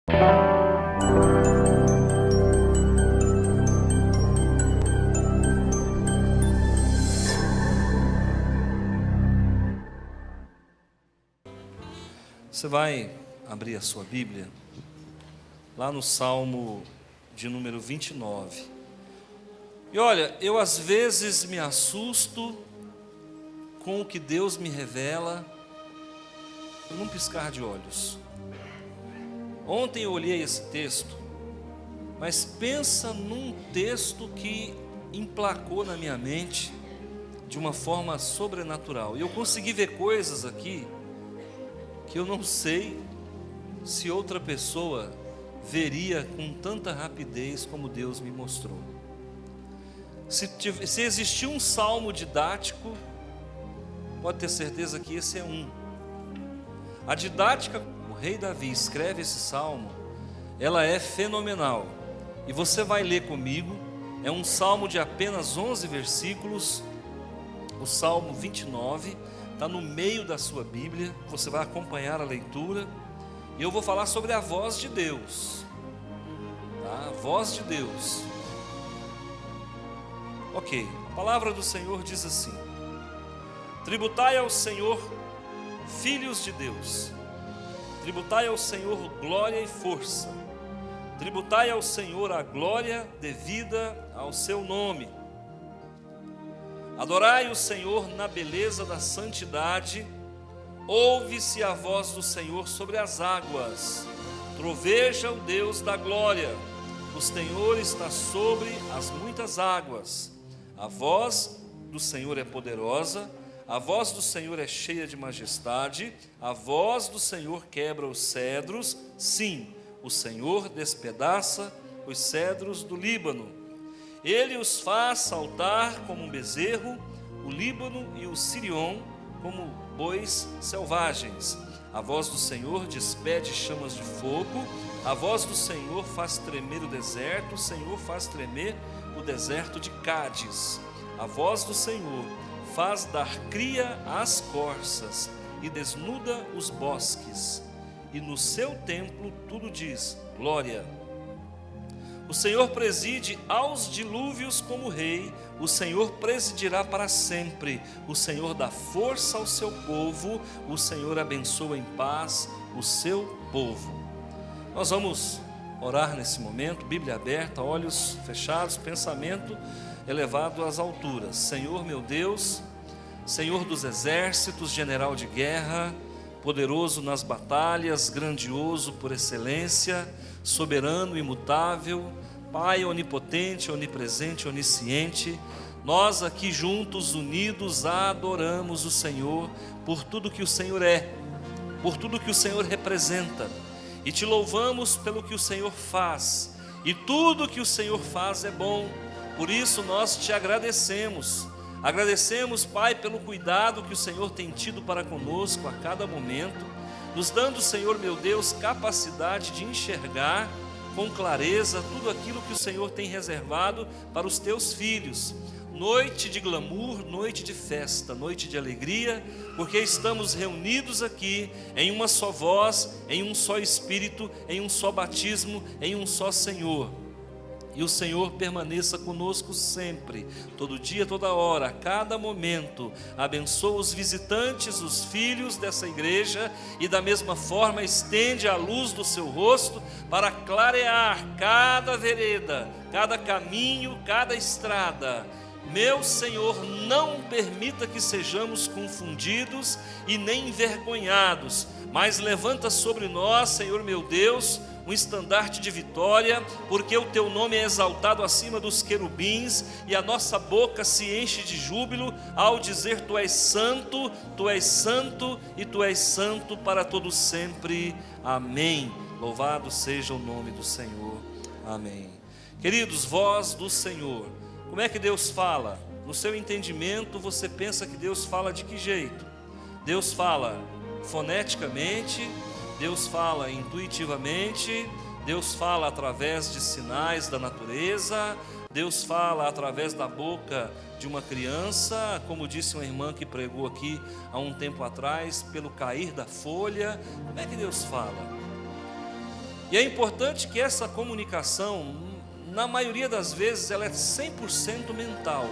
Você vai abrir a sua Bíblia lá no Salmo de número 29. E olha, eu às vezes me assusto com o que Deus me revela num piscar de olhos. Ontem eu olhei esse texto, mas pensa num texto que emplacou na minha mente de uma forma sobrenatural. E eu consegui ver coisas aqui que eu não sei se outra pessoa veria com tanta rapidez como Deus me mostrou. Se existir um salmo didático, pode ter certeza que esse é um. A didática, o rei Davi escreve esse salmo, ela é fenomenal. E você vai ler comigo, é um salmo de apenas 11 versículos, o Salmo 29, está no meio da sua Bíblia, você vai acompanhar a leitura, e eu vou falar sobre a voz de Deus, tá? A voz de Deus. Ok, a palavra do Senhor diz assim: tributai ao Senhor, filhos de Deus, tributai ao Senhor glória e força, tributai ao Senhor a glória devida ao seu nome. Adorai o Senhor na beleza da santidade, ouve-se a voz do Senhor sobre as águas, troveja o Deus da glória, o Senhor está sobre as muitas águas. A voz do Senhor é poderosa, a voz do Senhor é cheia de majestade, a voz do Senhor quebra os cedros, sim, o Senhor despedaça os cedros do Líbano. Ele os faz saltar como um bezerro, o Líbano e o Sirion como bois selvagens. A voz do Senhor despede chamas de fogo, a voz do Senhor faz tremer o deserto, o Senhor faz tremer o deserto de Cádiz. A voz do Senhor faz dar cria às corças e desnuda os bosques. E no seu templo tudo diz glória. O Senhor preside aos dilúvios como rei, o Senhor presidirá para sempre, o Senhor dá força ao seu povo, o Senhor abençoa em paz o seu povo. Nós vamos orar nesse momento, Bíblia aberta, olhos fechados, pensamento elevado às alturas. Senhor meu Deus, Senhor dos exércitos, general de guerra, poderoso nas batalhas, grandioso por excelência, soberano, imutável, Pai onipotente, onipresente, onisciente, nós aqui juntos, unidos, adoramos o Senhor por tudo que o Senhor é, por tudo que o Senhor representa, e te louvamos pelo que o Senhor faz, e tudo que o Senhor faz é bom, por isso nós te agradecemos. Agradecemos, Pai, pelo cuidado que o Senhor tem tido para conosco a cada momento, nos dando, Senhor meu Deus, capacidade de enxergar com clareza tudo aquilo que o Senhor tem reservado para os teus filhos. Noite de glamour, noite de festa, noite de alegria, porque estamos reunidos aqui em uma só voz, em um só Espírito, em um só batismo, em um só Senhor. E o Senhor permaneça conosco sempre, todo dia, toda hora, a cada momento. Abençoa os visitantes, os filhos dessa igreja, e da mesma forma estende a luz do seu rosto para clarear cada vereda, cada caminho, cada estrada. Meu Senhor, não permita que sejamos confundidos e nem envergonhados, mas levanta sobre nós, Senhor meu Deus, um estandarte de vitória, porque o teu nome é exaltado acima dos querubins, e a nossa boca se enche de júbilo ao dizer: tu és santo, tu és santo e tu és santo para todo sempre. Amém. Louvado seja o nome do Senhor. Amém. Queridos, voz do Senhor. Como é que Deus fala? No seu entendimento, você pensa que Deus fala de que jeito? Deus fala foneticamente, Deus fala intuitivamente, Deus fala através de sinais da natureza, Deus fala através da boca de uma criança, como disse uma irmã que pregou aqui há um tempo atrás, pelo cair da folha. Como é que Deus fala? E é importante que essa comunicação, na maioria das vezes, ela é 100% mental.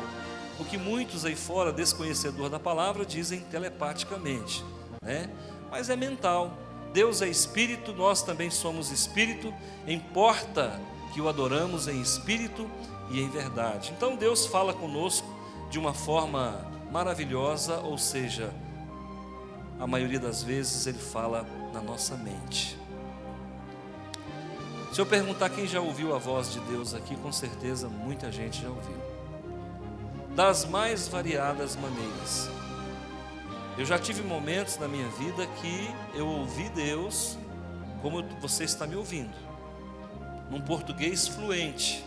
O que muitos aí fora, desconhecedor da palavra, dizem telepaticamente, né? Mas é mental. Deus é espírito, nós também somos espírito, importa que o adoramos em espírito e em verdade. Então Deus fala conosco de uma forma maravilhosa, ou seja, a maioria das vezes Ele fala na nossa mente. Se eu perguntar quem já ouviu a voz de Deus aqui, com certeza muita gente já ouviu. Das mais variadas maneiras. Eu já tive momentos na minha vida que eu ouvi Deus como você está me ouvindo, num português fluente.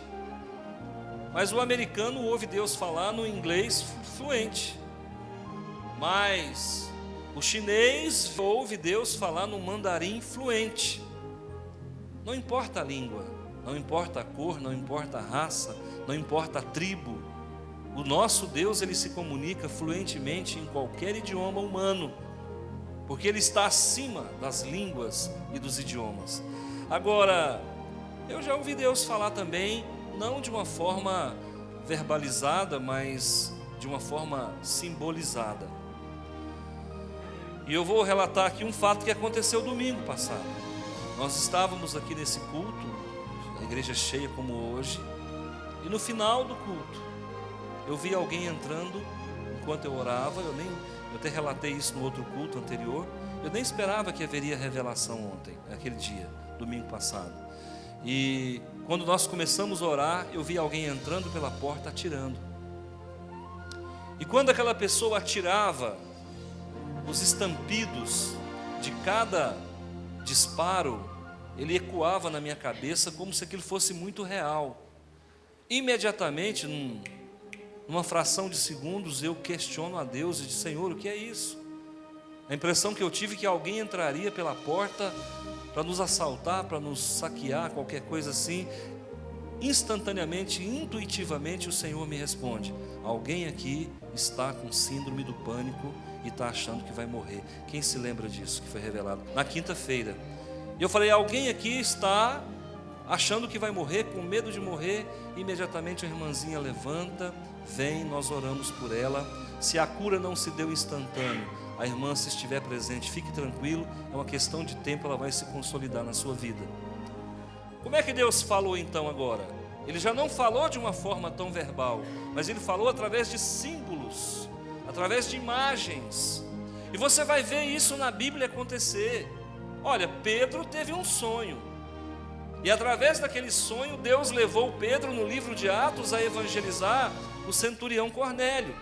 Mas o americano ouve Deus falar no inglês fluente. Mas o chinês ouve Deus falar no mandarim fluente. Não importa a língua, não importa a cor, não importa a raça, não importa a tribo. O nosso Deus, Ele se comunica fluentemente em qualquer idioma humano, porque Ele está acima das línguas e dos idiomas. Agora, eu já ouvi Deus falar também, não de uma forma verbalizada, mas de uma forma simbolizada. E eu vou relatar aqui um fato que aconteceu domingo passado. Nós estávamos aqui nesse culto, a igreja cheia como hoje, e no final do culto, eu vi alguém entrando enquanto eu orava. Eu até relatei isso no outro culto anterior. Eu nem esperava que haveria revelação ontem, aquele dia, domingo passado. E quando nós começamos a orar, eu vi alguém entrando pela porta atirando. E quando aquela pessoa atirava, os estampidos de cada disparo, ele ecoava na minha cabeça como se aquilo fosse muito real. Imediatamente, numa fração de segundos, eu questiono a Deus e digo: Senhor, o que é isso? A impressão que eu tive é que alguém entraria pela porta para nos assaltar, para nos saquear, qualquer coisa assim. Instantaneamente, intuitivamente, o Senhor me responde: alguém aqui está com síndrome do pânico e está achando que vai morrer. Quem se lembra disso, que foi revelado na quinta-feira? E eu falei: alguém aqui está achando que vai morrer, com medo de morrer. Imediatamente a irmãzinha levanta, vem, nós oramos por ela. Se a cura não se deu instantâneo, a irmã, se estiver presente, fique tranquilo, é uma questão de tempo, ela vai se consolidar na sua vida. Como é que Deus falou então agora? Ele já não falou de uma forma tão verbal, mas Ele falou através de símbolos, através de imagens. E você vai ver isso na Bíblia acontecer. Olha, Pedro teve um sonho, e através daquele sonho Deus levou Pedro no livro de Atos a evangelizar o centurião Cornélio.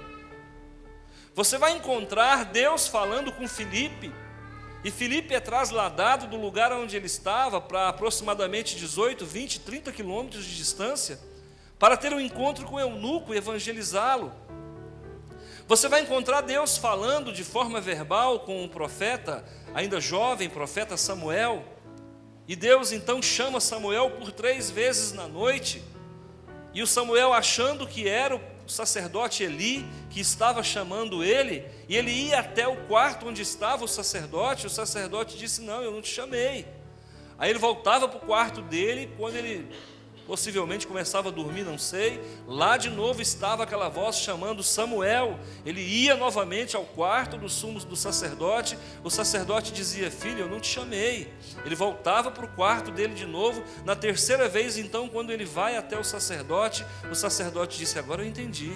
Você vai encontrar Deus falando com Filipe, e Filipe é trasladado do lugar onde ele estava para aproximadamente 18, 20, 30 quilômetros de distância, para ter um encontro com o eunuco e evangelizá-lo. Você vai encontrar Deus falando de forma verbal com um profeta, ainda jovem, profeta Samuel, e Deus então chama Samuel por 3 vezes na noite, e o Samuel, achando que era o sacerdote Eli que estava chamando ele, e ele ia até o quarto onde estava o sacerdote disse: não, eu não te chamei. Aí ele voltava para o quarto dele, quando ele possivelmente começava a dormir, não sei, lá de novo estava aquela voz chamando Samuel. Ele ia novamente ao quarto do sumo do sacerdote, o sacerdote dizia: filho, eu não te chamei. Ele voltava para o quarto dele de novo. Na terceira vez então, quando ele vai até o sacerdote disse: agora eu entendi,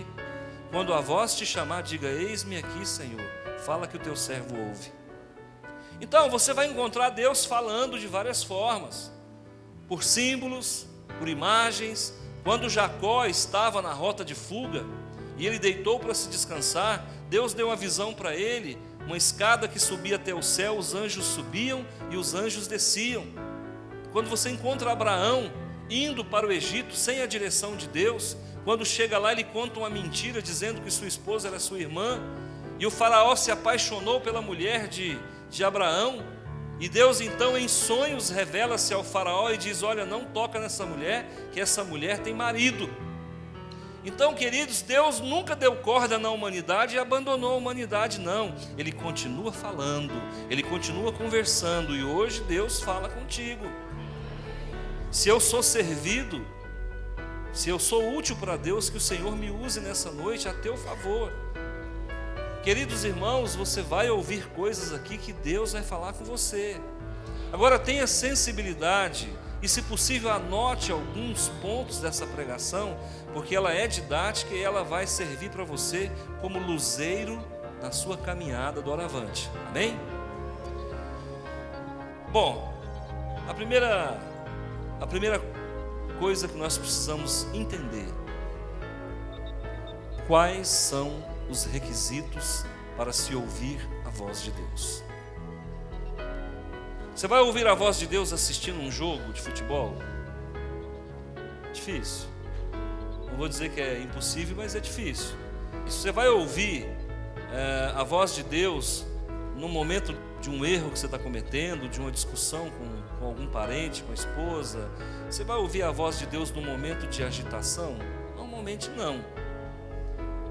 quando a voz te chamar, diga: eis-me aqui, Senhor, fala que o teu servo ouve. Então você vai encontrar Deus falando de várias formas, por símbolos, por imagens. Quando Jacó estava na rota de fuga e ele deitou para se descansar, Deus deu uma visão para ele, uma escada que subia até o céu, os anjos subiam e os anjos desciam. Quando você encontra Abraão indo para o Egito sem a direção de Deus, quando chega lá ele conta uma mentira dizendo que sua esposa era sua irmã, e o faraó se apaixonou pela mulher de Abraão. E Deus então em sonhos revela-se ao faraó e diz: olha, não toca nessa mulher, que essa mulher tem marido. Então, queridos, Deus nunca deu corda na humanidade e abandonou a humanidade, não. Ele continua falando, Ele continua conversando, e hoje Deus fala contigo. Se eu sou servido, se eu sou útil para Deus, que o Senhor me use nessa noite a teu favor. Queridos irmãos, você vai ouvir coisas aqui que Deus vai falar com você. Agora tenha sensibilidade e, se possível, anote alguns pontos dessa pregação, porque ela é didática e ela vai servir para você como luzeiro na sua caminhada do Oravante. Amém? Bom, a primeira coisa que nós precisamos entender: quais são os requisitos para se ouvir a voz de Deus. Você vai ouvir a voz de Deus assistindo um jogo de futebol? Difícil. Não vou dizer que é impossível, mas é difícil. E se você vai ouvir a voz de Deus no momento de um erro que você está cometendo, de uma discussão com algum parente, com a esposa, você vai ouvir a voz de Deus no momento de agitação? Normalmente não.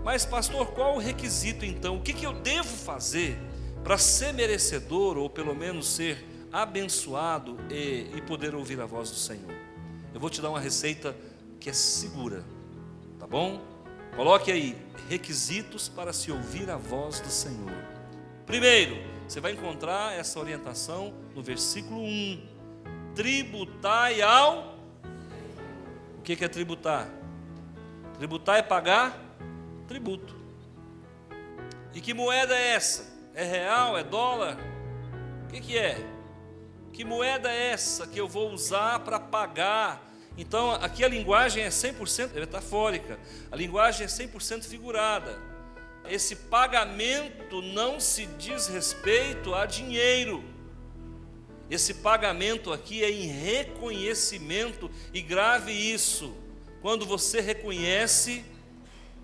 Mas pastor, qual o requisito então? O que eu devo fazer para ser merecedor, ou pelo menos ser abençoado e poder ouvir a voz do Senhor? Eu vou te dar uma receita que é segura, tá bom? Coloque aí, requisitos para se ouvir a voz do Senhor. Primeiro, você vai encontrar essa orientação no versículo 1. Tributai ao... O que é tributar? Tributar é pagar tributo. E que moeda é essa? É real? É dólar? O que é? Que moeda é essa que eu vou usar para pagar? Então, aqui a linguagem é 100% metafórica. A linguagem é 100% figurada. Esse pagamento não se diz respeito a dinheiro. Esse pagamento aqui é em reconhecimento, e grave isso: quando você reconhece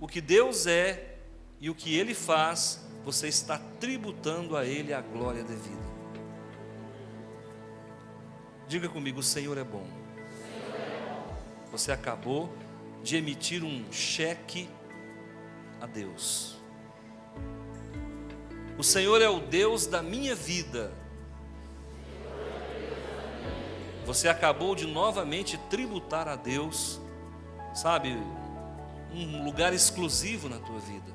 o que Deus é e o que Ele faz, você está tributando a Ele a glória devida. Diga comigo: o Senhor é bom. Você acabou de emitir um cheque a Deus. O Senhor é o Deus da minha vida. Você acabou de novamente tributar a Deus, sabe, um lugar exclusivo na tua vida.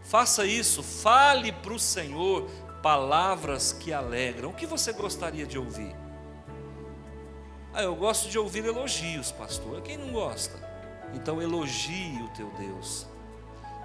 Faça isso, fale para o Senhor palavras que alegram. O que você gostaria de ouvir? Eu gosto de ouvir elogios, pastor. Quem não gosta? Então elogie o teu Deus.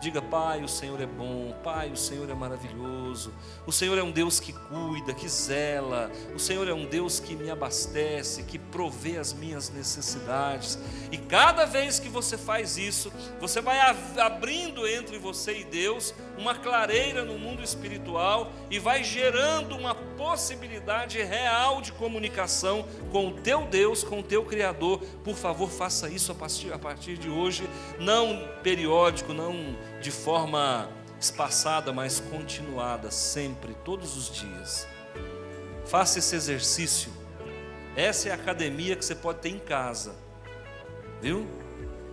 Diga: Pai, o Senhor é bom. Pai, o Senhor é maravilhoso. O Senhor é um Deus que cuida, que zela. O Senhor é um Deus que me abastece, que provê as minhas necessidades. E cada vez que você faz isso, você vai abrindo entre você e Deus uma clareira no mundo espiritual e vai gerando uma possibilidade real de comunicação com o teu Deus, com o teu Criador. Por favor, faça isso a partir de hoje, não periódico, não de forma espaçada, mas continuada, sempre, todos os dias. Faça esse exercício. Essa é a academia que você pode ter em casa, viu?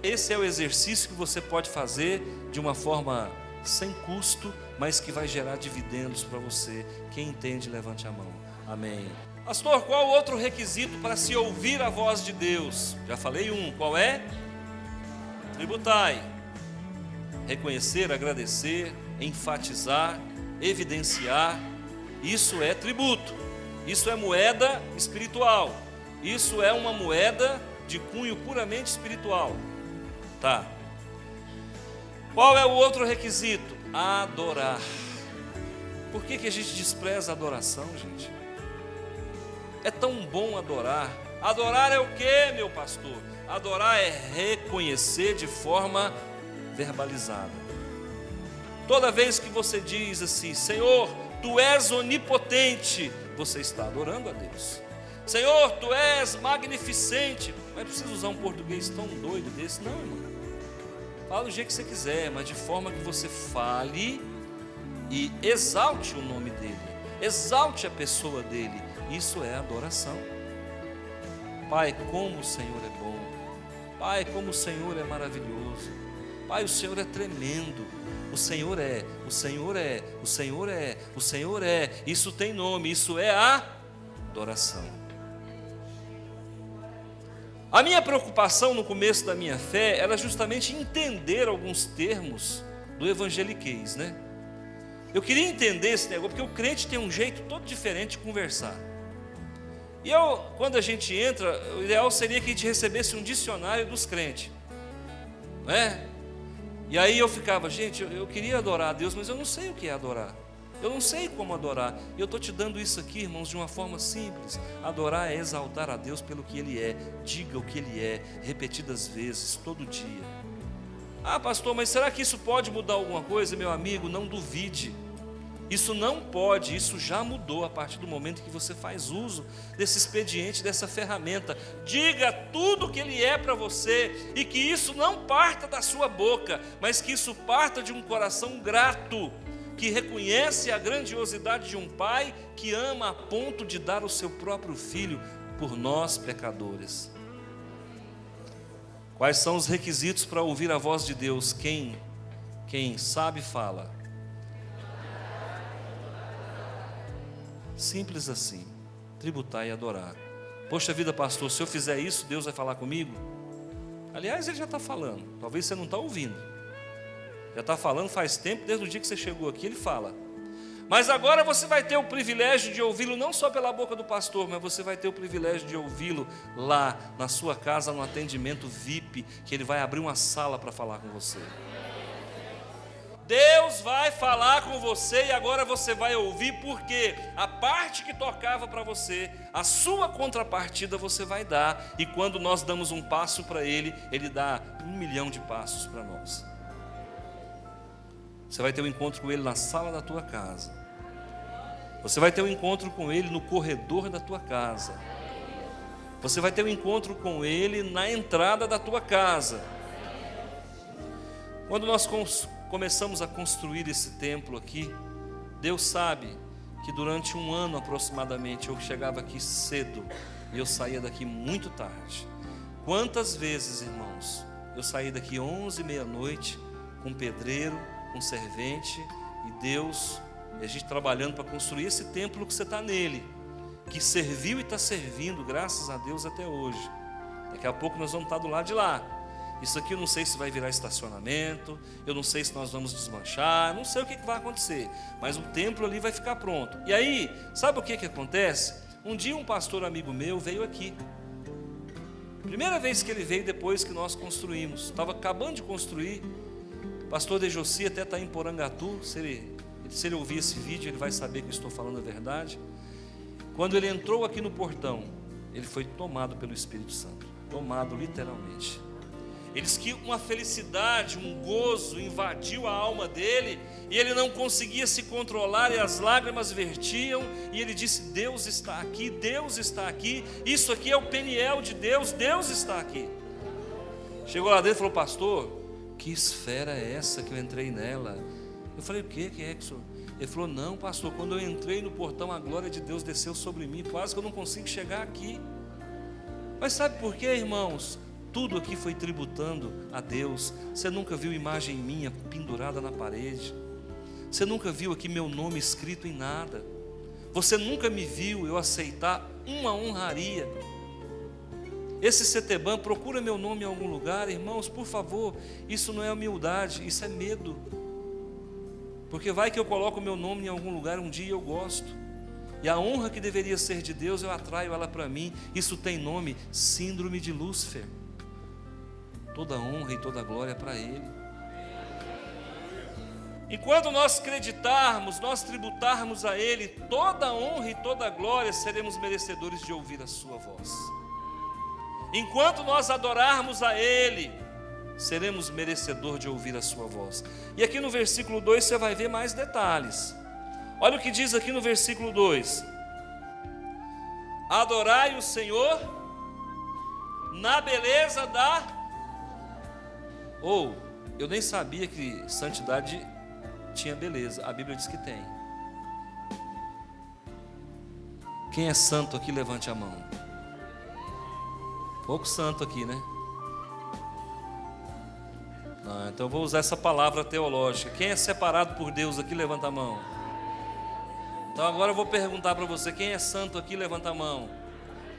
Esse é o exercício que você pode fazer de uma forma sem custo, mas que vai gerar dividendos para você. Quem entende, levante a mão. Amém. Pastor, qual outro requisito para se ouvir a voz de Deus? Já falei um. Qual é? Tributai. Reconhecer, agradecer, enfatizar, evidenciar. Isso é tributo. Isso é moeda espiritual. Isso é uma moeda de cunho puramente espiritual. Tá. Qual é o outro requisito? Adorar. Por que a gente despreza a adoração, gente? É tão bom adorar. Adorar é o que, meu pastor? Adorar é reconhecer de forma verbalizada. Toda vez que você diz assim: Senhor, Tu és onipotente, você está adorando a Deus. Senhor, Tu és magnificente. Não é preciso usar um português tão doido desse, não, irmão. Fala do jeito que você quiser, mas de forma que você fale e exalte o nome dEle, exalte a pessoa dEle. Isso é adoração. Pai, como o Senhor é bom. Pai, como o Senhor é maravilhoso. Pai, o Senhor é tremendo. O Senhor é, o Senhor é, o Senhor é, o Senhor é. Isso tem nome, isso é a adoração. A minha preocupação no começo da minha fé era justamente entender alguns termos do evangeliquez, né? Eu queria entender esse negócio, porque o crente tem um jeito todo diferente de conversar. E quando a gente entra, o ideal seria que a gente recebesse um dicionário dos crentes, não é? E aí eu ficava, gente, eu queria adorar a Deus, mas eu não sei o que é adorar. Eu não sei como adorar. E eu estou te dando isso aqui, irmãos, de uma forma simples. Adorar é exaltar a Deus pelo que Ele é. Diga o que Ele é, repetidas vezes, todo dia. Ah, pastor, mas será que isso pode mudar alguma coisa? Meu amigo, não duvide. Isso não pode, isso já mudou a partir do momento que você faz uso desse expediente, dessa ferramenta. Diga tudo o que Ele é para você, e que isso não parta da sua boca, mas que isso parta de um coração grato, que reconhece a grandiosidade de um Pai que ama a ponto de dar o seu próprio Filho por nós pecadores. Quais são os requisitos para ouvir a voz de Deus? Quem sabe fala. Simples assim, tributar e adorar. Poxa vida, pastor, se eu fizer isso, Deus vai falar comigo? Aliás, Ele já está falando, talvez você não está ouvindo. Já está falando faz tempo, desde o dia que você chegou aqui, Ele fala. Mas agora você vai ter o privilégio de ouvi-lo não só pela boca do pastor, mas você vai ter o privilégio de ouvi-lo lá na sua casa, no atendimento VIP, que Ele vai abrir uma sala para falar com você. Deus vai falar com você e agora você vai ouvir, porque a parte que tocava para você, a sua contrapartida você vai dar. E quando nós damos um passo para Ele, Ele dá 1 milhão de passos para nós. Você vai ter um encontro com Ele na sala da tua casa. Você vai ter um encontro com Ele no corredor da tua casa. Você vai ter um encontro com Ele na entrada da tua casa. Quando nós começamos a construir esse templo aqui, Deus sabe que durante 1 ano aproximadamente eu chegava aqui cedo e eu saía daqui muito tarde. Quantas vezes, irmãos, eu saí daqui 11, meia-noite com pedreiro, com servente, e a gente trabalhando para construir esse templo que você está nele, que serviu e está servindo, graças a Deus, até hoje. Daqui a pouco nós vamos estar do lado de lá. Isso aqui eu não sei se vai virar estacionamento, eu não sei se nós vamos desmanchar, não sei o que vai acontecer, mas o templo ali vai ficar pronto. E aí, sabe o que acontece? Um dia um pastor amigo meu veio aqui, primeira vez que ele veio depois que nós construímos, estava acabando de construir. O pastor Dejoci até está em Porangatu, se ele ouvir esse vídeo, ele vai saber que eu estou falando a verdade. Quando ele entrou aqui no portão, ele foi tomado pelo Espírito Santo, tomado literalmente. Ele disse que uma felicidade, um gozo invadiu a alma dele, e ele não conseguia se controlar, e as lágrimas vertiam, e ele disse: Deus está aqui, Deus está aqui, isso aqui é o Peniel de Deus, Deus está aqui. Chegou lá dentro e falou: pastor, que esfera é essa que eu entrei nela? Eu falei: o que é que o senhor... Ele falou: não, pastor, quando eu entrei no portão, a glória de Deus desceu sobre mim, quase que eu não consigo chegar aqui. Mas sabe por quê, irmãos? Tudo aqui foi tributando a Deus. Você nunca viu imagem minha pendurada na parede. Você nunca viu aqui meu nome escrito em nada. Você nunca me viu eu aceitar uma honraria. Esse CETEBAN procura meu nome em algum lugar, irmãos, por favor. Isso não é humildade, isso é medo. Porque vai que eu coloco meu nome em algum lugar um dia e eu gosto. E a honra que deveria ser de Deus, eu atraio ela para mim. Isso tem nome: síndrome de Lúcifer. Toda honra e toda glória para Ele. Enquanto nós acreditarmos, nós tributarmos a Ele toda honra e toda glória, seremos merecedores de ouvir a sua voz. Enquanto nós adorarmos a Ele, seremos merecedores de ouvir a sua voz. E aqui no versículo 2 você vai ver mais detalhes. Olha o que diz aqui no versículo 2: adorai o Senhor na beleza da... eu nem sabia que santidade tinha beleza. A Bíblia diz que tem. Quem é santo aqui, levante a mão. Pouco santo aqui, né? Então eu vou usar essa palavra teológica. Quem é separado por Deus aqui, levanta a mão. Então agora eu vou perguntar para você: quem é santo aqui, levanta a mão.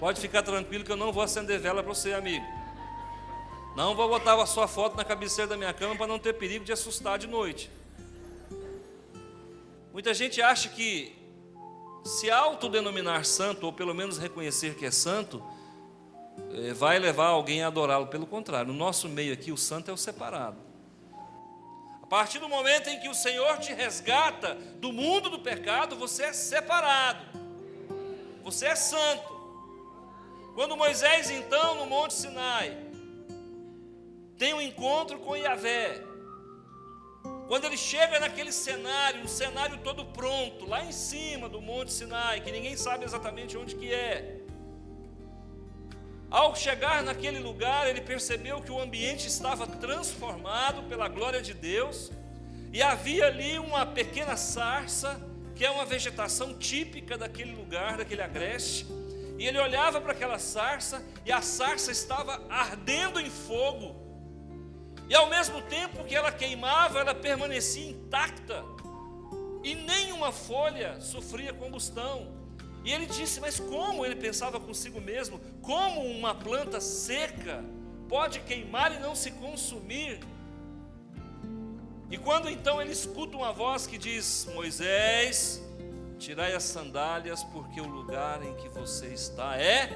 Pode ficar tranquilo que eu não vou acender vela para você, amigo. Não vou botar a sua foto na cabeceira da minha cama para não ter perigo de assustar de noite. Muita gente acha que se autodenominar santo, ou pelo menos reconhecer que é santo, vai levar alguém a adorá-lo. Pelo contrário, no nosso meio aqui, o santo é o separado. A partir do momento em que o Senhor te resgata do mundo do pecado, você é separado, você é santo. Quando Moisés, então, no Monte Sinai, tem um encontro com Yahvé, quando ele chega naquele cenário, um cenário todo pronto, lá em cima do Monte Sinai, que ninguém sabe exatamente onde que é. Ao chegar naquele lugar, ele percebeu que o ambiente estava transformado pela glória de Deus, e havia ali uma pequena sarça, que é uma vegetação típica daquele lugar, daquele agreste, e ele olhava para aquela sarça, e a sarça estava ardendo em fogo, e ao mesmo tempo que ela queimava, ela permanecia intacta, e nenhuma folha sofria combustão. E ele disse, mas como? Ele pensava consigo mesmo, como uma planta seca pode queimar e não se consumir? E quando então ele escuta uma voz que diz, Moisés, tirai as sandálias, porque o lugar em que você está é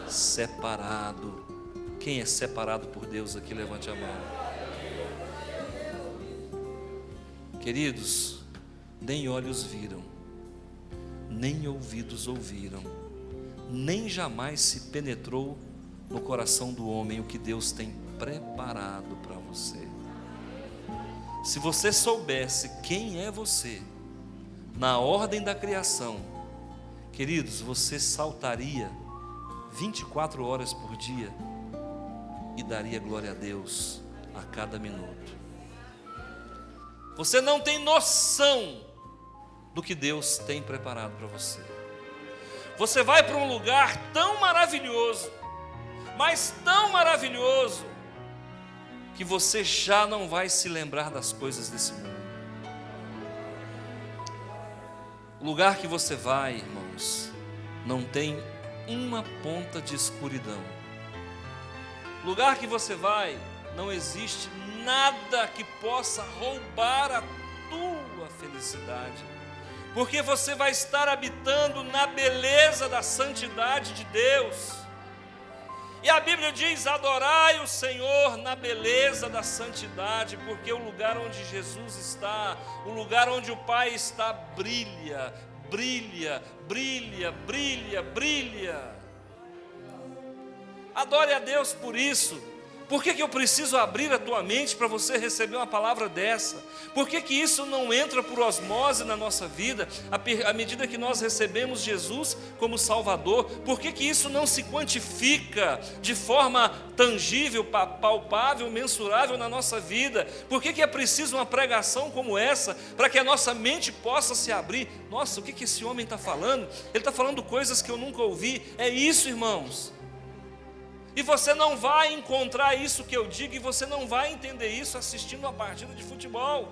separado. Quem é separado por Deus aqui, levante a mão. Queridos, nem olhos viram, nem ouvidos ouviram, nem jamais se penetrou no coração do homem o que Deus tem preparado para você. Se você soubesse quem é você, na ordem da criação, queridos, você saltaria 24 horas por dia e daria glória a Deus a cada minuto. Você não tem noção do que Deus tem preparado para você. Você vai para um lugar tão maravilhoso, mas tão maravilhoso, que você já não vai se lembrar das coisas desse mundo. O lugar que você vai, irmãos, não tem uma ponta de escuridão. O lugar que você vai, não existe nada que possa roubar a tua felicidade, porque você vai estar habitando na beleza da santidade de Deus. E a Bíblia diz, adorai o Senhor na beleza da santidade, porque o lugar onde Jesus está, o lugar onde o Pai está, brilha, brilha, brilha, brilha, brilha. Adore a Deus por isso. Por que eu preciso abrir a tua mente para você receber uma palavra dessa? Por que isso não entra por osmose na nossa vida, à medida que nós recebemos Jesus como Salvador? Por que isso não se quantifica de forma tangível, palpável, mensurável na nossa vida? Por que é preciso uma pregação como essa, para que a nossa mente possa se abrir? Nossa, o que esse homem está falando? Ele está falando coisas que eu nunca ouvi. É isso, irmãos. E você não vai encontrar isso que eu digo, e você não vai entender isso assistindo uma partida de futebol.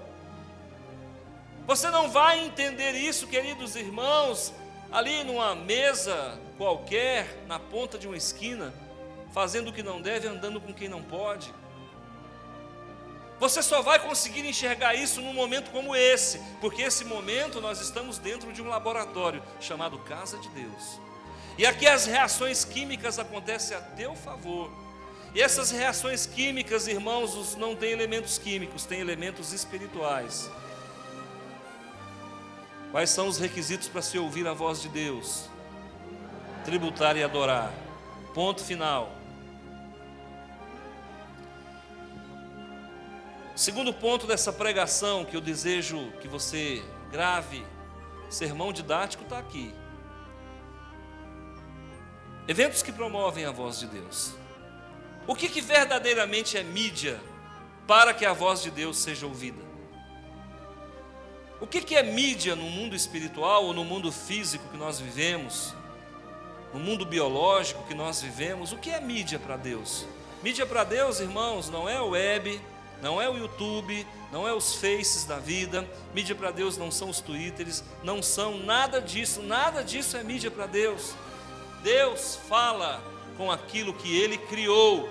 Você não vai entender isso, queridos irmãos, ali numa mesa qualquer, na ponta de uma esquina, fazendo o que não deve, andando com quem não pode. Você só vai conseguir enxergar isso num momento como esse, porque esse momento nós estamos dentro de um laboratório chamado Casa de Deus. E aqui as reações químicas acontecem a teu favor. E essas reações químicas, irmãos, não têm elementos químicos, têm elementos espirituais. Quais são os requisitos para se ouvir a voz de Deus? Tributar e adorar. Ponto final. O segundo ponto dessa pregação que eu desejo que você grave, sermão didático, está aqui. Eventos que promovem a voz de Deus. O que verdadeiramente é mídia para que a voz de Deus seja ouvida? O que é mídia no mundo espiritual ou no mundo físico que nós vivemos? No mundo biológico que nós vivemos? O que é mídia para Deus? Mídia para Deus, irmãos, não é o web, não é o YouTube, não é os faces da vida. Mídia para Deus não são os twitters, não são nada disso é mídia para Deus. Deus fala com aquilo que Ele criou.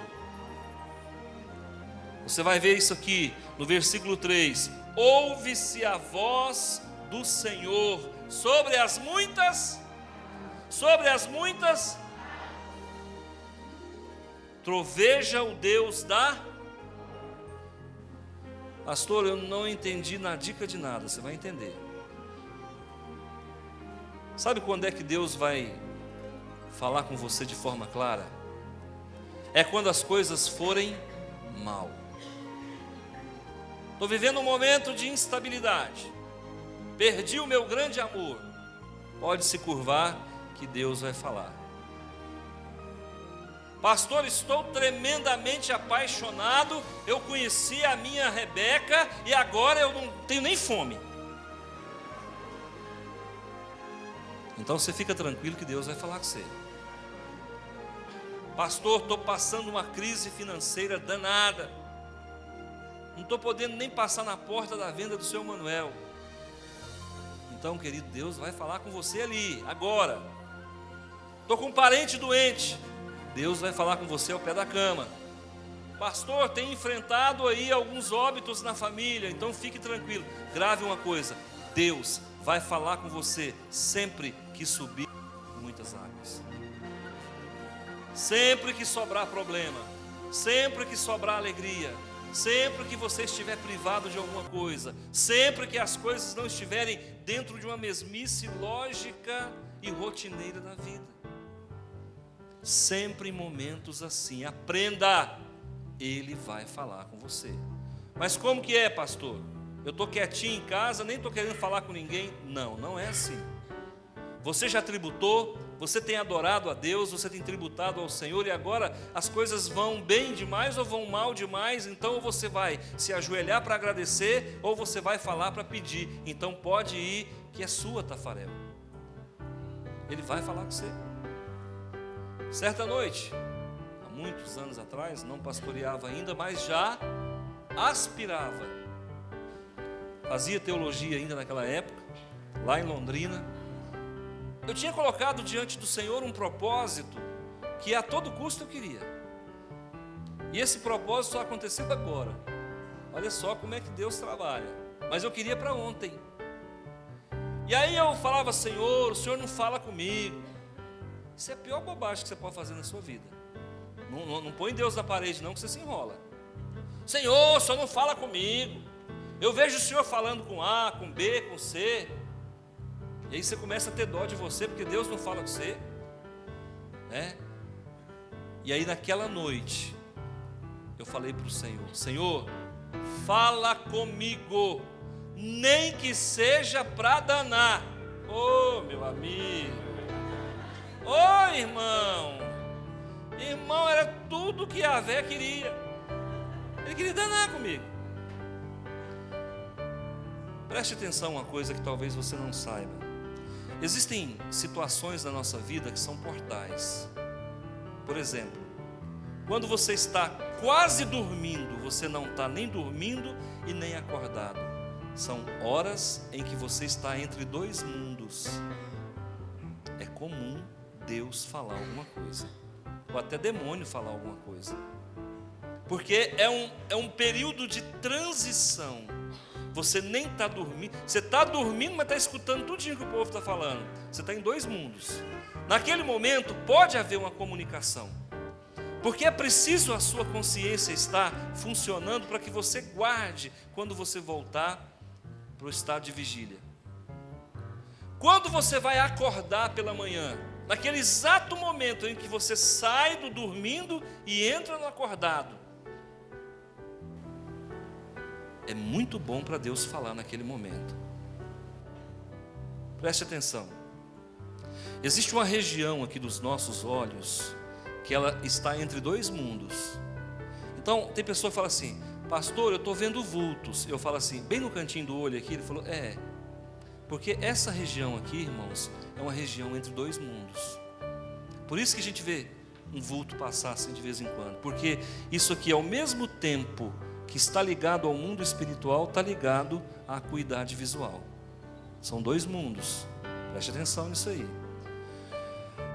Você vai ver isso aqui no versículo 3. Ouve-se a voz do Senhor sobre as muitas, troveja o Deus da... Pastor, eu não entendi na dica de nada. Você vai entender. Sabe quando é que Deus vai falar com você de forma clara? É quando as coisas forem mal. Estou vivendo um momento de instabilidade. Perdi o meu grande amor. Pode se curvar que Deus vai falar. Pastor, estou tremendamente apaixonado. Eu conheci a minha Rebeca e agora eu não tenho nem fome. Então você fica tranquilo que Deus vai falar com você. Pastor, estou passando uma crise financeira danada. Não estou podendo nem passar na porta da venda do seu Manuel. Então, querido, Deus vai falar com você ali, agora. Estou com um parente doente. Deus vai falar com você ao pé da cama. Pastor, tem enfrentado aí alguns óbitos na família. Então fique tranquilo. Grave uma coisa: Deus vai falar com você sempre que subir muitas águas. Sempre que sobrar problema, sempre que sobrar alegria, sempre que você estiver privado de alguma coisa, sempre que as coisas não estiverem dentro de uma mesmice lógica e rotineira da vida. Sempre em momentos assim, aprenda, Ele vai falar com você. Mas como que é, pastor? Eu estou quietinho em casa, nem estou querendo falar com ninguém. Não, não é assim. Você já tributou, você tem adorado a Deus, você tem tributado ao Senhor, e agora as coisas vão bem demais ou vão mal demais. Então ou você vai se ajoelhar para agradecer, ou você vai falar para pedir. Então pode ir, que é sua, Tafarel. Ele vai falar com você. Certa noite, há muitos anos atrás, não pastoreava ainda, mas já aspirava. Fazia teologia ainda naquela época, lá em Londrina. Eu tinha colocado diante do Senhor um propósito que a todo custo eu queria. E esse propósito só aconteceu agora. Olha só como é que Deus trabalha. Mas eu queria para ontem. E aí eu falava: Senhor, o Senhor não fala comigo. Isso é a pior bobagem que você pode fazer na sua vida. Não põe Deus na parede não, que você se enrola. Senhor, o Senhor não fala comigo. Eu vejo o Senhor falando com A, com B, com C. E aí você começa a ter dó de você, porque Deus não fala com você, né? E aí naquela noite, eu falei para o Senhor: Senhor, fala comigo, nem que seja para danar. Ô, meu amigo, ô, irmão, era tudo que Yahvé queria. Ele queria danar comigo. Preste atenção a uma coisa que talvez você não saiba. Existem situações na nossa vida que são portais. Por exemplo, quando você está quase dormindo, você não está nem dormindo e nem acordado. São horas em que você está entre dois mundos. É comum Deus falar alguma coisa, ou até demônio falar alguma coisa, porque é um período de transição. Você nem está dormindo, você está dormindo, mas está escutando tudo que o povo está falando. Você está em dois mundos. Naquele momento pode haver uma comunicação, porque é preciso a sua consciência estar funcionando para que você guarde quando você voltar para o estado de vigília. Quando você vai acordar pela manhã, naquele exato momento em que você sai do dormindo e entra no acordado, é muito bom para Deus falar naquele momento. Preste atenção. Existe uma região aqui dos nossos olhos que ela está entre dois mundos. Então tem pessoa que fala assim: pastor, eu estou vendo vultos. Eu falo assim, bem no cantinho do olho aqui. Ele falou: porque essa região aqui, irmãos, é uma região entre dois mundos. Por isso que a gente vê um vulto passar assim de vez em quando, porque isso aqui, ao mesmo tempo que está ligado ao mundo espiritual, está ligado à acuidade visual. São dois mundos. Preste atenção nisso aí.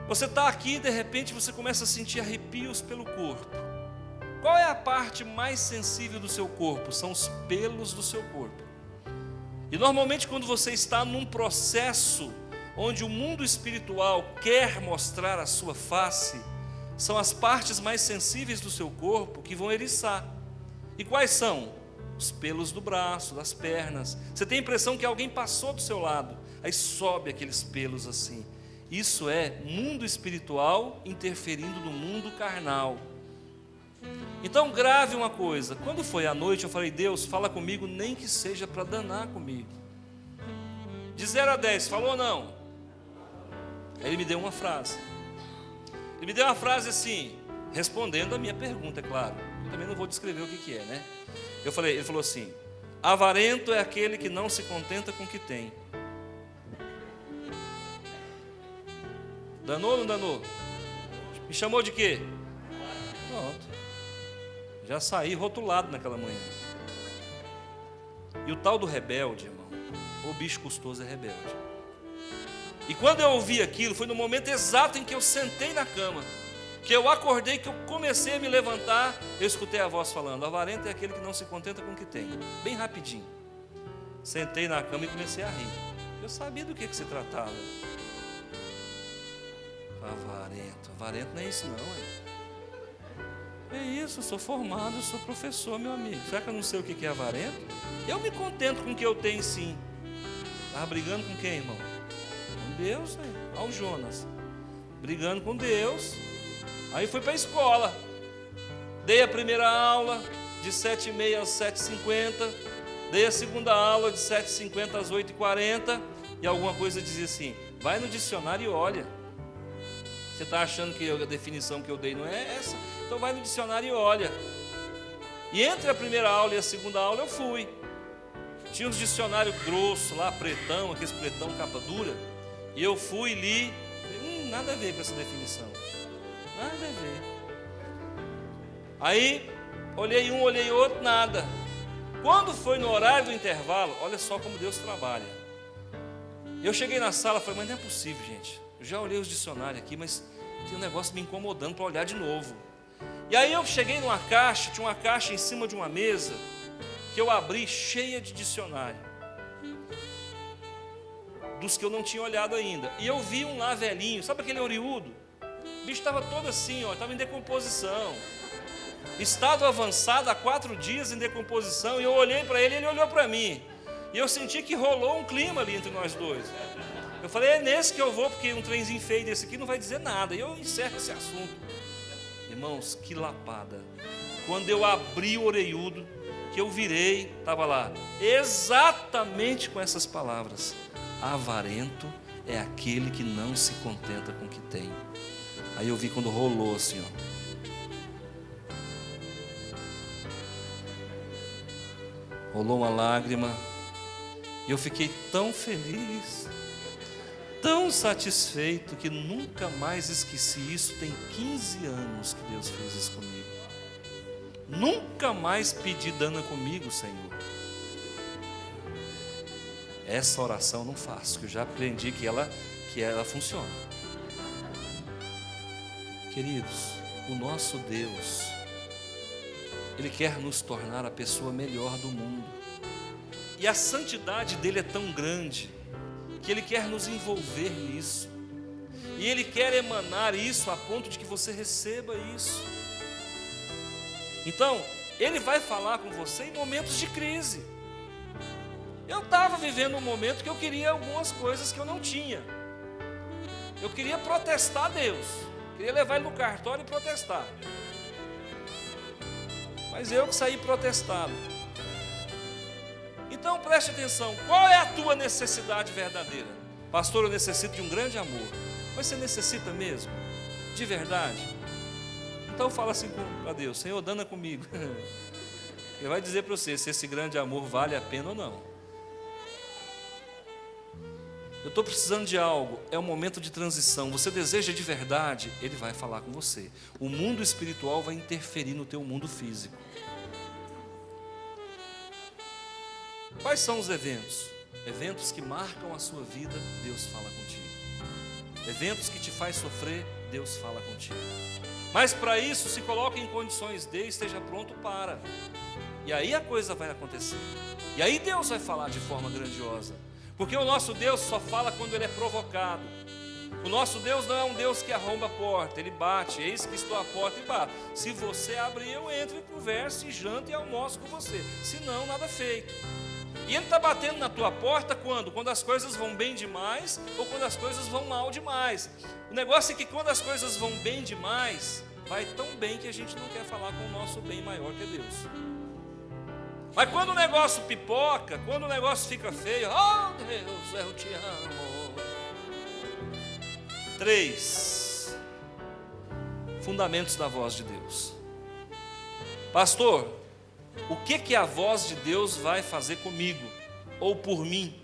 Você está aqui e de repente você começa a sentir arrepios pelo corpo. Qual é a parte mais sensível do seu corpo? São os pelos do seu corpo. E normalmente quando você está num processo onde o mundo espiritual quer mostrar a sua face, são as partes mais sensíveis do seu corpo que vão eriçar. E quais são? Os pelos do braço, das pernas. Você tem a impressão que alguém passou do seu lado, aí sobe aqueles pelos assim. Isso é mundo espiritual interferindo no mundo carnal. Então grave uma coisa, quando foi à noite eu falei, Deus, fala comigo, nem que seja para danar comigo. De 0 a 10, falou ou não? Aí ele me deu uma frase. Ele me deu uma frase assim, respondendo a minha pergunta, é claro. Eu também não vou descrever o que é, né? Ele falou assim, avarento é aquele que não se contenta com o que tem. Danou ou não danou? Me chamou de quê? Pronto. Já saí rotulado naquela manhã. E o tal do rebelde, irmão, o bicho custoso é rebelde. E quando eu ouvi aquilo, foi no momento exato em que eu sentei na cama, que eu acordei, que eu comecei a me levantar, eu escutei a voz falando, avarento é aquele que não se contenta com o que tem. Bem rapidinho. Sentei na cama e comecei a rir. Eu sabia do que se tratava. Avarento não é isso não, hein? É isso, eu sou formado, eu sou professor, meu amigo. Será que eu não sei o que é avarento? Eu me contento com o que eu tenho, sim. Estava brigando com quem, irmão? Com Deus, né? Olha o Jonas. Brigando com Deus. Aí fui para a escola. Dei a primeira aula de 7h30 às 7h50. Dei a segunda aula de 7h50 às 8h40. E alguma coisa dizia assim, vai no dicionário e olha. Você está achando que a definição que eu dei não é essa? Então vai no dicionário e olha. E entre a primeira aula e a segunda aula eu fui. Tinha uns dicionários grossos lá, pretão, aqueles pretão capa dura. E eu fui e li. Nada a ver com essa definição. Nada a ver. Aí, olhei um, olhei outro, nada. Quando foi no horário do intervalo, olha só como Deus trabalha. Eu cheguei na sala e falei, mas não é possível, gente. Eu já olhei os dicionários aqui, mas tem um negócio me incomodando para olhar de novo. E aí eu cheguei numa caixa, tinha uma caixa em cima de uma mesa, que eu abri cheia de dicionário, dos que eu não tinha olhado ainda. E eu vi um lá velhinho, sabe aquele oriudo? O bicho estava todo assim, estava em decomposição. Estado avançado há 4 dias em decomposição. E eu olhei para ele, ele olhou para mim. E eu senti que rolou um clima ali entre nós dois. Eu falei, é nesse que eu vou, porque um trenzinho feio desse aqui não vai dizer nada. E eu encerro esse assunto. Irmãos, que lapada. Quando eu abri o oreiudo, que eu virei, estava lá, exatamente com essas palavras. Avarento é aquele que não se contenta com o que tem. Aí eu vi quando rolou assim, rolou uma lágrima. E eu fiquei tão feliz, tão satisfeito, que nunca mais esqueci isso. Tem 15 anos que Deus fez isso comigo. Nunca mais pedi dana comigo, Senhor. Essa oração eu não faço, que eu já aprendi que ela funciona. Queridos, o nosso Deus, Ele quer nos tornar a pessoa melhor do mundo. E a santidade dele é tão grande que Ele quer nos envolver nisso. E Ele quer emanar isso a ponto de que você receba isso. Então, Ele vai falar com você em momentos de crise. Eu estava vivendo um momento que eu queria algumas coisas que eu não tinha. Eu queria protestar a Deus. Queria levar Ele no cartório e protestar. Mas eu que saí protestado. Então preste atenção, qual é a tua necessidade verdadeira? Pastor, eu necessito de um grande amor. Mas você necessita mesmo? De verdade? Então fala assim para Deus, Senhor, dana comigo. Ele vai dizer para você se esse grande amor vale a pena ou não. Eu estou precisando de algo, é um momento de transição. Você deseja de verdade, Ele vai falar com você. O mundo espiritual vai interferir no teu mundo físico. Quais são os eventos? Eventos que marcam a sua vida, Deus fala contigo. eventos que te faz sofrer, Deus fala contigo. Mas para isso, se coloque em condições de, esteja pronto para. E aí a coisa vai acontecer. E aí Deus vai falar de forma grandiosa. Porque o nosso Deus só fala quando Ele é provocado. O nosso Deus não é um Deus que arromba a porta, Ele bate, eis que estou à porta e bato. Se você abrir, eu entro e converso e janto e almoço com você. Se não, nada feito. E Ele está batendo na tua porta quando? Quando as coisas vão bem demais ou quando as coisas vão mal demais. O negócio é que quando as coisas vão bem demais, vai tão bem que a gente não quer falar com o nosso bem maior que é Deus. Mas quando o negócio pipoca, quando o negócio fica feio, oh Deus, eu te amo. 3 fundamentos da voz de Deus. Pastor, o que a voz de Deus vai fazer comigo ou por mim?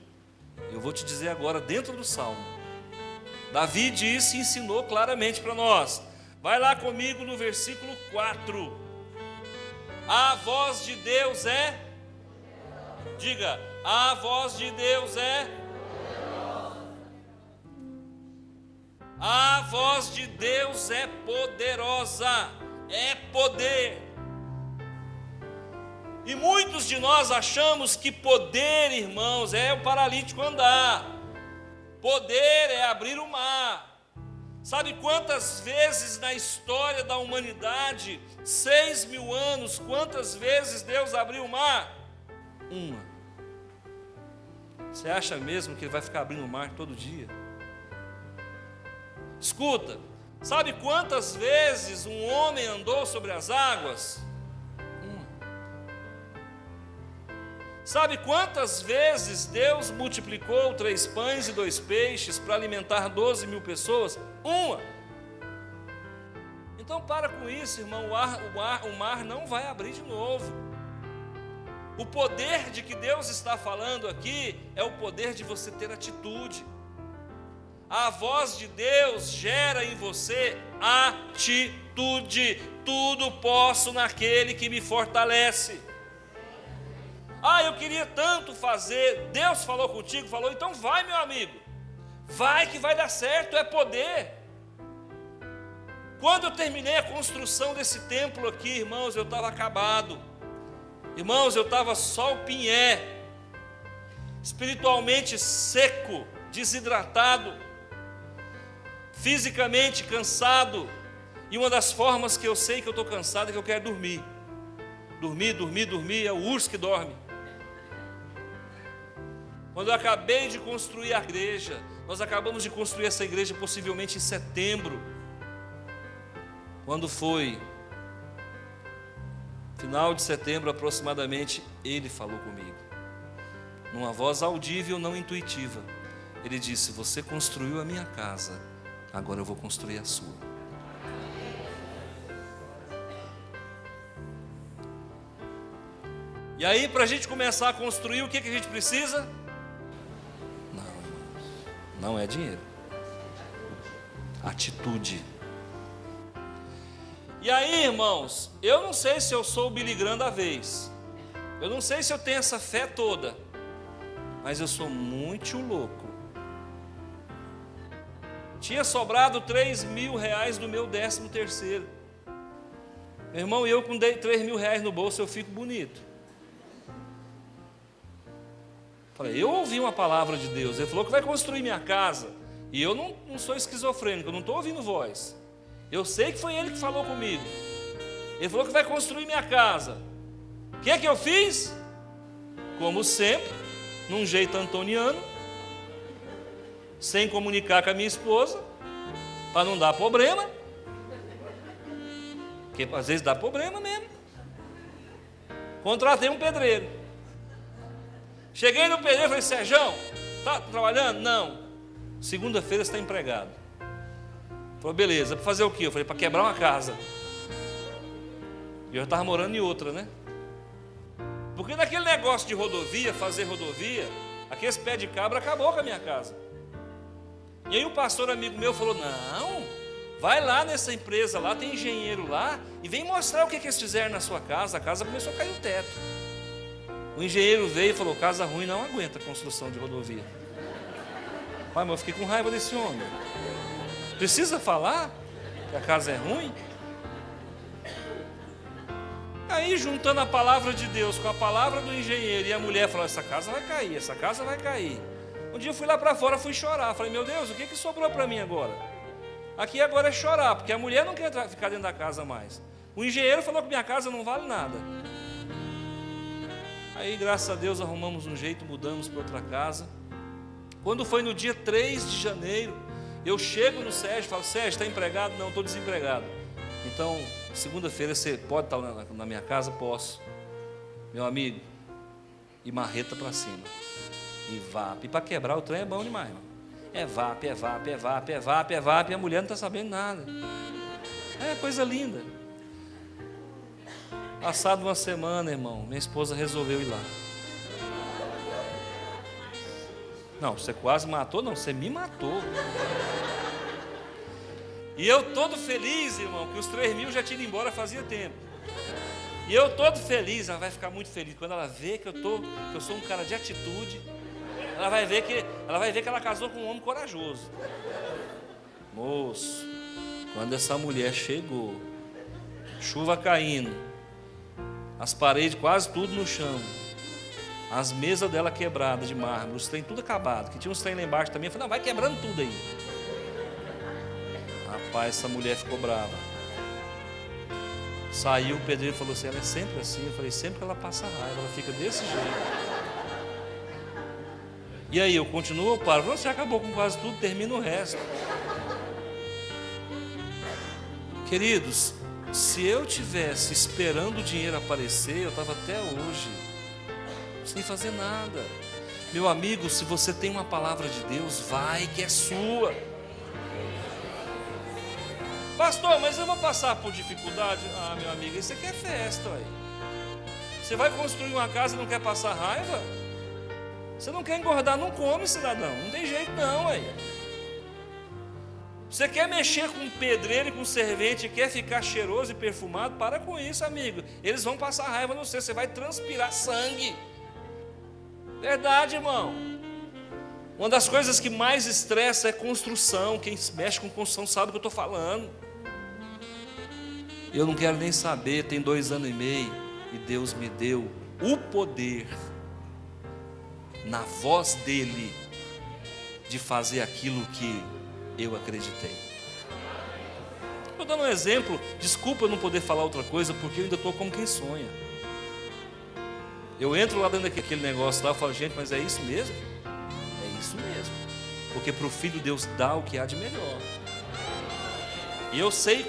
Eu vou te dizer agora dentro do Salmo. Davi disse e ensinou claramente para nós. Vai lá comigo no versículo 4. A voz de Deus é? Diga, a voz de Deus é? A voz de Deus é poderosa, é poder. E muitos de nós achamos que poder, irmãos, é o paralítico andar. Poder é abrir o mar. Sabe quantas vezes na história da humanidade, 6.000 anos, quantas vezes Deus abriu o mar? Uma. Você acha mesmo que Ele vai ficar abrindo o mar todo dia? Escuta, sabe quantas vezes um homem andou sobre as águas? Sabe quantas vezes Deus multiplicou 3 pães e 2 peixes para alimentar 12.000 pessoas? Uma. Então para com isso, irmão, o mar não vai abrir de novo. O poder de que Deus está falando aqui é o poder de você ter atitude. A voz de Deus gera em você atitude. Tudo posso naquele que me fortalece. Ah, eu queria tanto fazer. Deus falou contigo, falou, então vai, meu amigo. Vai que vai dar certo, é poder. Quando eu terminei a construção desse templo aqui, irmãos, eu estava acabado. Irmãos, eu estava só o pinhé, espiritualmente seco, desidratado, fisicamente cansado. E uma das formas que eu sei que eu estou cansado é que eu quero dormir. Dormir, é o urso que dorme. Quando eu acabei de construir a igreja, nós acabamos de construir essa igreja possivelmente em setembro. Quando foi final de setembro aproximadamente, Ele falou comigo, numa voz audível, não intuitiva. Ele disse, você construiu a minha casa, agora eu vou construir a sua. E aí, para a gente começar a construir, o que a gente precisa? Não é dinheiro. Atitude. E aí, irmãos, eu não sei se eu sou o Billy Graham da vez. Eu não sei se eu tenho essa fé toda. Mas eu sou muito louco. Tinha sobrado 3.000 reais do meu 13º. Meu irmão, eu com 3.000 reais no bolso, eu fico bonito. Falei, eu ouvi uma palavra de Deus, Ele falou que vai construir minha casa, e eu não sou esquizofrênico, eu não estou ouvindo voz, eu sei que foi Ele que falou comigo. Ele falou que vai construir minha casa. O que é que eu fiz? Como sempre, num jeito antoniano, sem comunicar com a minha esposa, para não dar problema, porque às vezes dá problema mesmo. Contratei um pedreiro. Cheguei no pedreiro e falei, Sérgio, está trabalhando? Não. Segunda-feira você está empregado. Falou, beleza, para fazer o quê? Eu falei, para quebrar uma casa. E eu estava morando em outra, né? Porque naquele negócio de rodovia, fazer rodovia, aqueles pés de cabra acabou com a minha casa. E aí um pastor amigo meu falou, não, vai lá nessa empresa lá, tem engenheiro lá, e vem mostrar o que eles fizeram na sua casa. A casa começou a cair o teto. O engenheiro veio e falou, casa ruim não aguenta a construção de rodovia. Pai, mas eu fiquei com raiva desse homem. Precisa falar que a casa é ruim? Aí, juntando a palavra de Deus com a palavra do engenheiro, e a mulher falou: essa casa vai cair, essa casa vai cair. Um dia eu fui lá para fora, fui chorar. Falei: meu Deus, o que sobrou para mim agora? Aqui agora é chorar, porque a mulher não quer ficar dentro da casa mais. O engenheiro falou que minha casa não vale nada. Aí, graças a Deus, arrumamos um jeito, mudamos para outra casa. Quando foi no dia 3 de janeiro, eu chego no Sérgio e falo: Sérgio, está empregado? Não, estou desempregado. Então, segunda-feira você pode estar na minha casa? Posso. Meu amigo, e marreta para cima. E VAP. E para quebrar o trem é bom demais, irmão. É VAP, é VAP, é VAP, é VAP, é VAP. E a mulher não está sabendo nada. É coisa linda. Passado uma semana, irmão, minha esposa resolveu ir lá. Não, você quase matou? Não, você me matou. E eu todo feliz, irmão, que os 3.000 já tinham ido embora fazia tempo. E eu todo feliz, ela vai ficar muito feliz. Quando ela vê que eu sou um cara de atitude, ela vai ver que ela casou com um homem corajoso. Moço, quando essa mulher chegou, chuva caindo, as paredes quase tudo no chão, as mesas dela quebradas de mármore, os trem tudo acabado, que tinha uns trem lá embaixo também. Eu falei: não, vai quebrando tudo aí. Rapaz, essa mulher ficou brava. Saiu, o pedreiro falou assim: ela é sempre assim. Eu falei: sempre que ela passa raiva, ela fica desse jeito. E aí, eu continuo ou paro? Você acabou com quase tudo, termina o resto. Queridos, se eu tivesse esperando o dinheiro aparecer, eu estava até hoje sem fazer nada. Meu amigo, se você tem uma palavra de Deus, vai que é sua. Pastor, mas eu vou passar por dificuldade? Ah, meu amigo, isso aqui é festa, aí. Você vai construir uma casa e não quer passar raiva? Você não quer engordar, não come, cidadão. Não tem jeito não, aí. Você quer mexer com pedreiro e com servente e quer ficar cheiroso e perfumado? Para com isso, amigo. Eles vão passar raiva no você vai transpirar sangue. Verdade, irmão. Uma das coisas que mais estressa é construção. Quem mexe com construção sabe o que eu estou falando. Eu não quero nem saber, tem 2 anos e meio e Deus me deu o poder, na voz dele, de fazer aquilo que eu acreditei. Estou dando um exemplo, desculpa eu não poder falar outra coisa, porque eu ainda estou como quem sonha. Eu entro lá dentro daquele negócio lá, eu falo: gente, mas é isso mesmo? É isso mesmo, porque para o Filho Deus dá o que há de melhor. E eu sei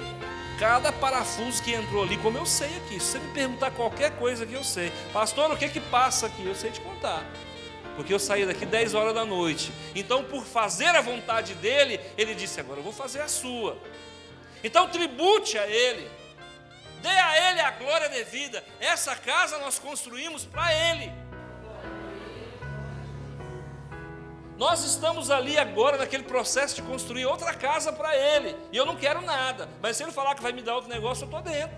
cada parafuso que entrou ali, como eu sei aqui. Se você me perguntar qualquer coisa aqui, eu sei. Pastor, o que passa aqui? Eu sei te contar, porque eu saí daqui 10 horas da noite. Então, por fazer a vontade dele, ele disse: agora eu vou fazer a sua. Então tribute a ele, dê a ele a glória devida. Essa casa nós construímos para ele. Nós estamos ali agora naquele processo de construir outra casa para ele. E eu não quero nada, mas se ele falar que vai me dar outro negócio, eu estou dentro.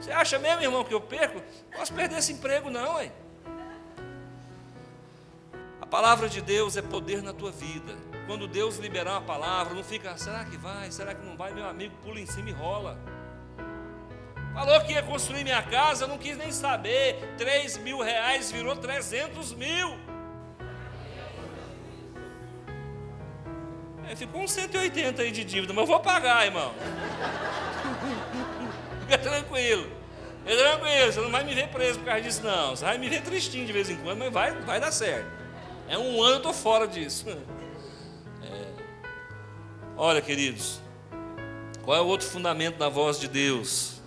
Você acha mesmo, irmão, que eu perco? Não posso perder esse emprego não, hein? A palavra de Deus é poder na tua vida. Quando Deus liberar uma palavra, não fica: será que vai, será que não vai? Meu amigo, pula em cima e rola. Falou que ia construir minha casa, eu não quis nem saber. 3.000 reais virou 300.000. Ficou uns 180 aí de dívida, mas eu vou pagar, irmão. Fica tranquilo. Fica tranquilo, você não vai me ver preso por causa disso, não. Você vai me ver tristinho de vez em quando, mas vai dar certo. É 1 ano eu estou fora disso. Olha, queridos, qual é o outro fundamento da voz de Deus?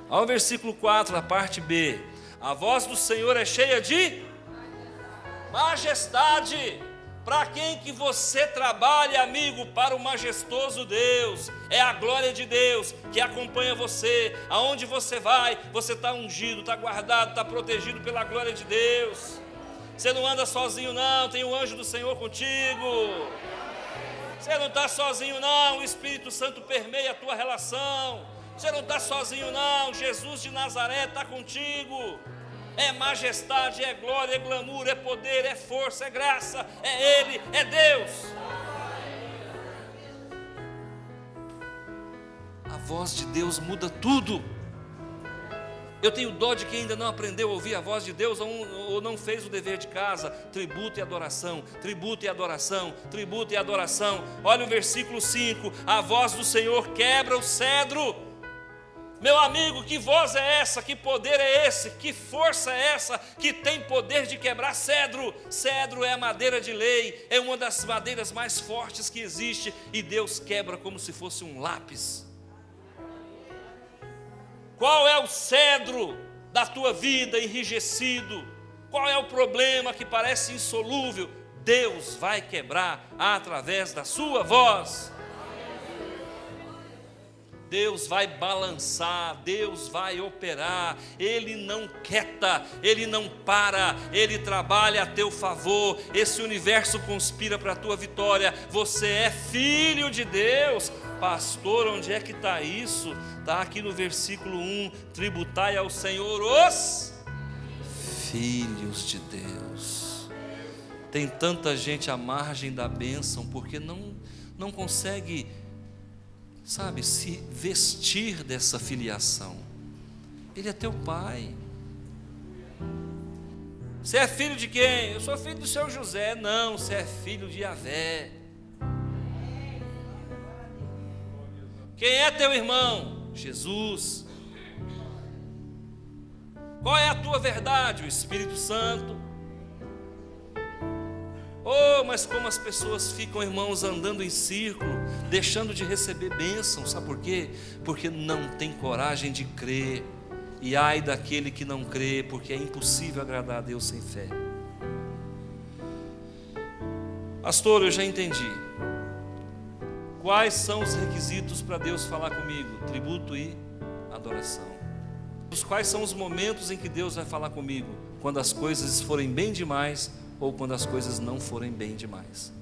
Ao versículo 4, a parte B: a voz do Senhor é cheia de majestade. Para quem que você trabalha, amigo? Para o majestoso Deus. É a glória de Deus que acompanha você. Aonde você vai, você está ungido, está guardado, está protegido pela glória de Deus. Você não anda sozinho não, tem o anjo do Senhor contigo. Você não está sozinho não, o Espírito Santo permeia a tua relação. Você não está sozinho não, Jesus de Nazaré está contigo. é majestade, é glória, é glamour, é poder, é força, é graça, é Ele, é Deus. A voz de Deus muda tudo. Eu tenho dó de quem ainda não aprendeu a ouvir a voz de Deus ou não fez o dever de casa. Tributo e adoração, tributo e adoração, tributo e adoração. Olha o versículo 5, a voz do Senhor quebra o cedro. Meu amigo, que voz é essa? Que poder é esse? Que força é essa que tem poder de quebrar cedro? Cedro é a madeira de lei, é uma das madeiras mais fortes que existe, e Deus quebra como se fosse um lápis. Qual é o cedro da tua vida enrijecido? Qual é o problema que parece insolúvel? Deus vai quebrar através da sua voz. Deus vai balançar, Deus vai operar. Ele não quieta, Ele não para, Ele trabalha a teu favor. Esse universo conspira para a tua vitória. Você é filho de Deus. Pastor, onde é que está isso? Está aqui no versículo 1, tributai ao Senhor os filhos de Deus. Tem tanta gente à margem da bênção, porque não consegue, sabe, se vestir dessa filiação. Ele é teu pai. Você é filho de quem? Eu sou filho do seu José. Não, você é filho de Yahvé. Quem é teu irmão? Jesus. Qual é a tua verdade? O Espírito Santo. Oh, mas como as pessoas ficam, irmãos, andando em círculo, deixando de receber bênção. Sabe por quê? Porque não tem coragem de crer. E ai daquele que não crê, porque é impossível agradar a Deus sem fé. Pastor, eu já entendi. Quais são os requisitos para Deus falar comigo? Tributo e adoração. Quais são os momentos em que Deus vai falar comigo? Quando as coisas forem bem demais ou quando as coisas não forem bem demais.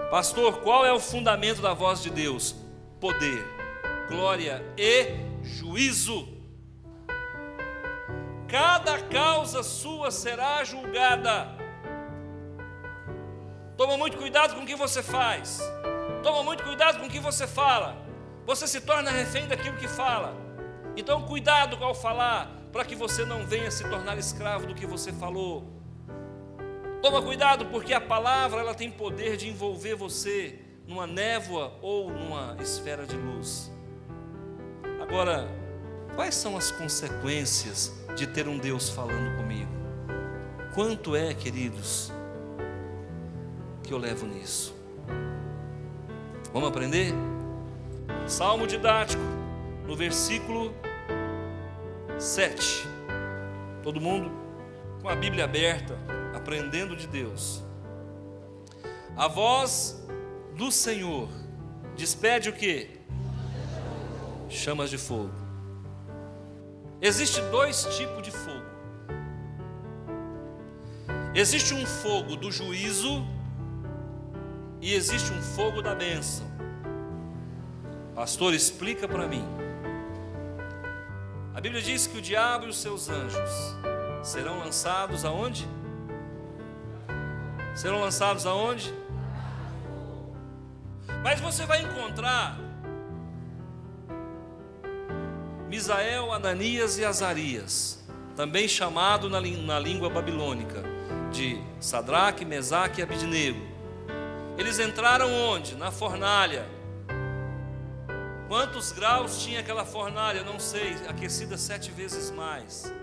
Pastor, qual é o fundamento da voz de Deus? Poder, glória e juízo. Cada causa sua será julgada. Toma muito cuidado com o que você faz. Toma muito cuidado com o que você fala. Você se torna refém daquilo que fala. Então cuidado ao falar, para que você não venha se tornar escravo do que você falou. Toma cuidado, porque a palavra ela tem poder de envolver você numa névoa ou numa esfera de luz. Agora, quais são as consequências de ter um Deus falando comigo? Quanto é, queridos, que eu levo nisso? Vamos aprender? Salmo didático, no versículo 7. Todo mundo com a Bíblia aberta, aprendendo de Deus. A voz do Senhor despede o quê? Chamas de fogo. Existe dois tipos de fogo. Existe um fogo do juízo e existe um fogo da bênção. Pastor, explica para mim. A Bíblia diz que o diabo e os seus anjos serão lançados aonde? Serão lançados aonde? Mas você vai encontrar Misael, Ananias e Azarias, também chamado na língua babilônica de Sadraque, Mesaque e Abidnego. Eles entraram onde? Na fornalha. Quantos graus tinha aquela fornalha? Não sei, aquecida 7 vezes mais.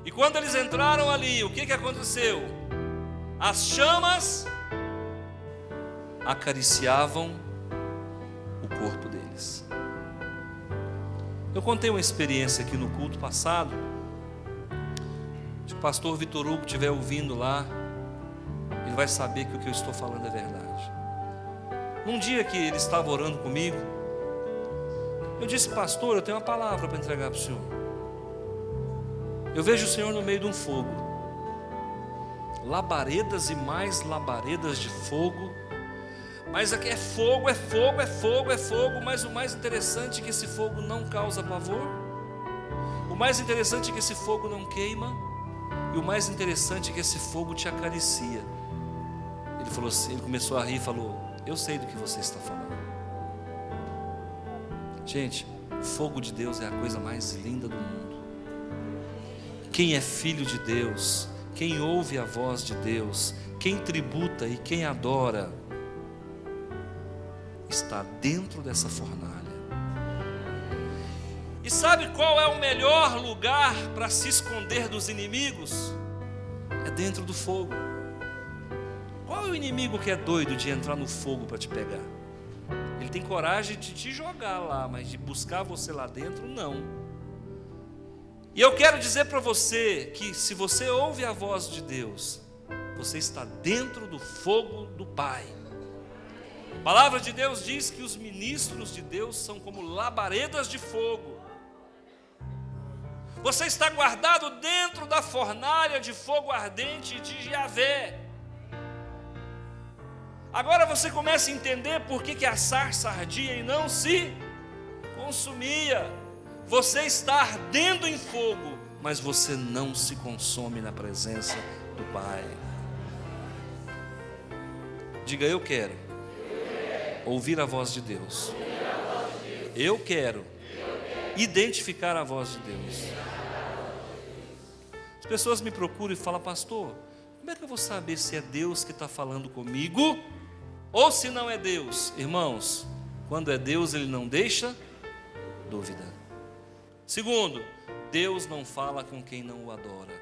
E quando eles entraram ali, o que aconteceu? As chamas acariciavam o corpo deles. Eu contei uma experiência aqui no culto passado. Se o pastor Vitor Hugo estiver ouvindo lá, ele vai saber que o que eu estou falando é verdade. Num dia que ele estava orando comigo, eu disse: pastor, eu tenho uma palavra para entregar para o senhor. Eu vejo o senhor no meio de um fogo, labaredas e mais labaredas de fogo, mas aqui é fogo, é fogo, é fogo, é fogo. Mas o mais interessante é que esse fogo não causa pavor. O mais interessante é que esse fogo não queima, e o mais interessante é que esse fogo te acaricia. Ele falou assim, ele começou a rir e falou: eu sei do que você está falando. Gente, o fogo de Deus é a coisa mais linda do mundo. Quem é filho de Deus, quem ouve a voz de Deus, quem tributa e quem adora, está dentro dessa fornalha. E sabe qual é o melhor lugar para se esconder dos inimigos? É dentro do fogo. Qual é o inimigo que é doido de entrar no fogo para te pegar? Ele tem coragem de te jogar lá, mas de buscar você lá dentro, não. E eu quero dizer para você que se você ouve a voz de Deus, você está dentro do fogo do Pai. A palavra de Deus diz que os ministros de Deus são como labaredas de fogo. Você está guardado dentro da fornalha de fogo ardente de Javé. Agora você começa a entender por que a sarça ardia e não se consumia. Você está ardendo em fogo, mas você não se consome na presença do Pai. Diga: eu quero ouvir a voz de Deus. Eu quero identificar a voz de Deus. As pessoas me procuram e falam: pastor, como é que eu vou saber se é Deus que está falando comigo ou se não é Deus? Irmãos, quando é Deus, Ele não deixa dúvida. Segundo, Deus não fala com quem não o adora.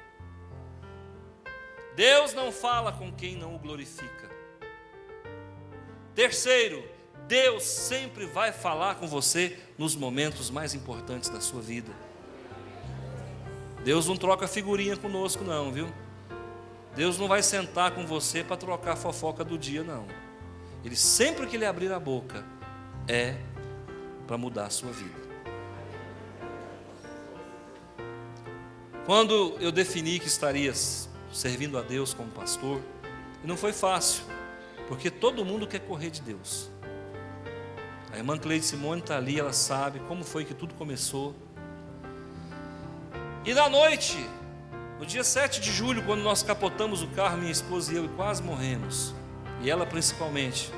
Deus não fala com quem não o glorifica. Terceiro, Deus sempre vai falar com você nos momentos mais importantes da sua vida. Deus não troca figurinha conosco não, viu? Deus não vai sentar com você para trocar a fofoca do dia, não. Ele, sempre que Ele abrir a boca, é para mudar a sua vida. Quando eu defini que estaria servindo a Deus como pastor, e não foi fácil, porque todo mundo quer correr de Deus. A irmã Cleide Simone está ali, ela sabe como foi que tudo começou. E na noite, no dia 7 de julho, quando nós capotamos o carro, minha esposa e eu, e quase morremos, e ela principalmente,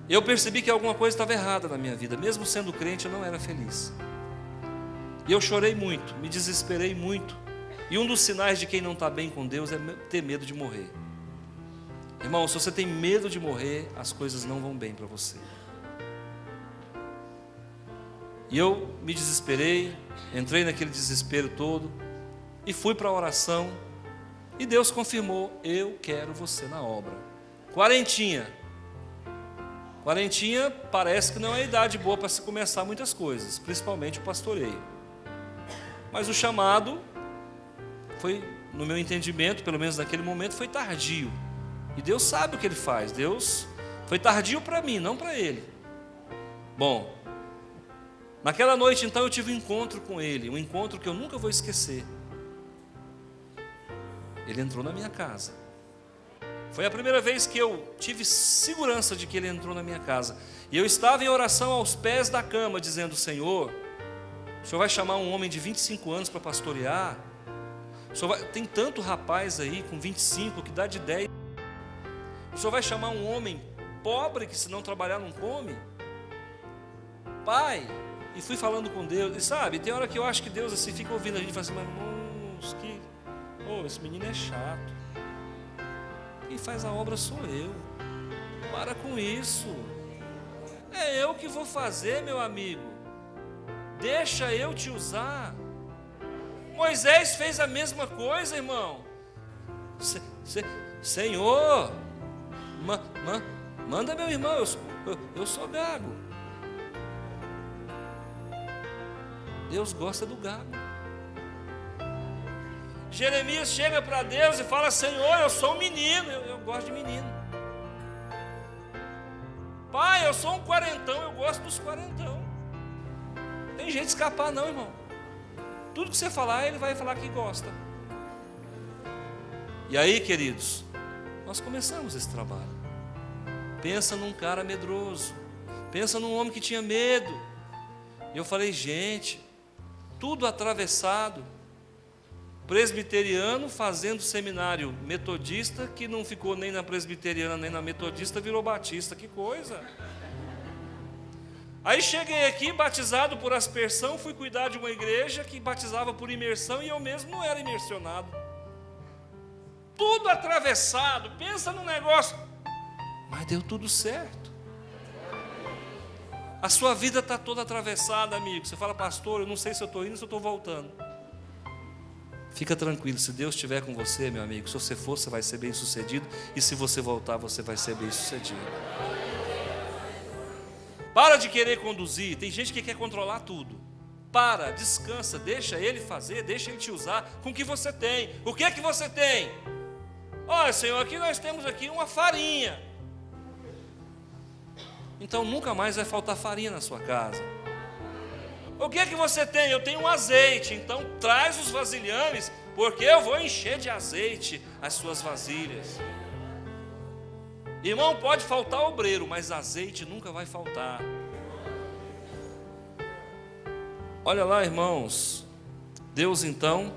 eu percebi que alguma coisa estava errada na minha vida. Mesmo sendo crente, eu não era feliz. E eu chorei muito, me desesperei muito. E um dos sinais de quem não está bem com Deus é ter medo de morrer. Irmão, se você tem medo de morrer, as coisas não vão bem para você. E eu me desesperei, entrei naquele desespero todo, e fui para a oração, e Deus confirmou: eu quero você na obra. Quarentinha parece que não é idade boa para se começar muitas coisas, principalmente o pastoreio. Mas o chamado foi, no meu entendimento, pelo menos naquele momento, foi tardio. E Deus sabe o que Ele faz. Deus foi tardio para mim, não para Ele. Bom, naquela noite então eu tive um encontro com Ele, um encontro que eu nunca vou esquecer. Ele entrou na minha casa. Foi a primeira vez que eu tive segurança de que Ele entrou na minha casa. E eu estava em oração aos pés da cama, dizendo: Senhor, o Senhor vai chamar um homem de 25 anos para pastorear? Tem tanto rapaz aí com 25 que dá de 10. O Senhor vai chamar um homem pobre que se não trabalhar não come? Pai, e fui falando com Deus. E sabe, tem hora que eu acho que Deus assim fica ouvindo a gente e fala assim: mas esse menino é chato. Quem faz a obra sou eu. Para com isso. É eu que vou fazer, meu amigo. Deixa eu te usar. Moisés fez a mesma coisa, irmão. Senhor, manda meu irmão, eu sou gago. Deus gosta do gago. Jeremias chega para Deus e fala: Senhor, eu sou um menino, eu gosto de menino. Pai, eu sou um quarentão, eu gosto dos quarentão. Não tem jeito de escapar não, irmão. Tudo que você falar, Ele vai falar que gosta. E aí, queridos, nós começamos esse trabalho. Pensa num cara medroso, pensa num homem que tinha medo. E eu falei: gente, tudo atravessado. Presbiteriano fazendo seminário metodista, que não ficou nem na presbiteriana nem na metodista, virou batista, que coisa. Aí cheguei aqui, batizado por aspersão, fui cuidar de uma igreja que batizava por imersão, e eu mesmo não era imersionado. Tudo atravessado, pensa num negócio, mas deu tudo certo. A sua vida está toda atravessada, amigo. Você fala, pastor, eu não sei se eu estou indo ou se eu estou voltando. Fica tranquilo, se Deus estiver com você, meu amigo, se você for, você vai ser bem sucedido, e se você voltar, você vai ser bem sucedido. Para de querer conduzir. Tem gente que quer controlar tudo. Para, descansa, deixa Ele fazer, deixa Ele te usar com o que você tem. O que é que você tem? Olha, Senhor, aqui nós temos aqui uma farinha. Então nunca mais vai faltar farinha na sua casa. O que é que você tem? Eu tenho um azeite. Então traz os vasilhames, porque eu vou encher de azeite as suas vasilhas. Irmão, pode faltar obreiro, mas azeite nunca vai faltar. Olha lá, irmãos. Deus então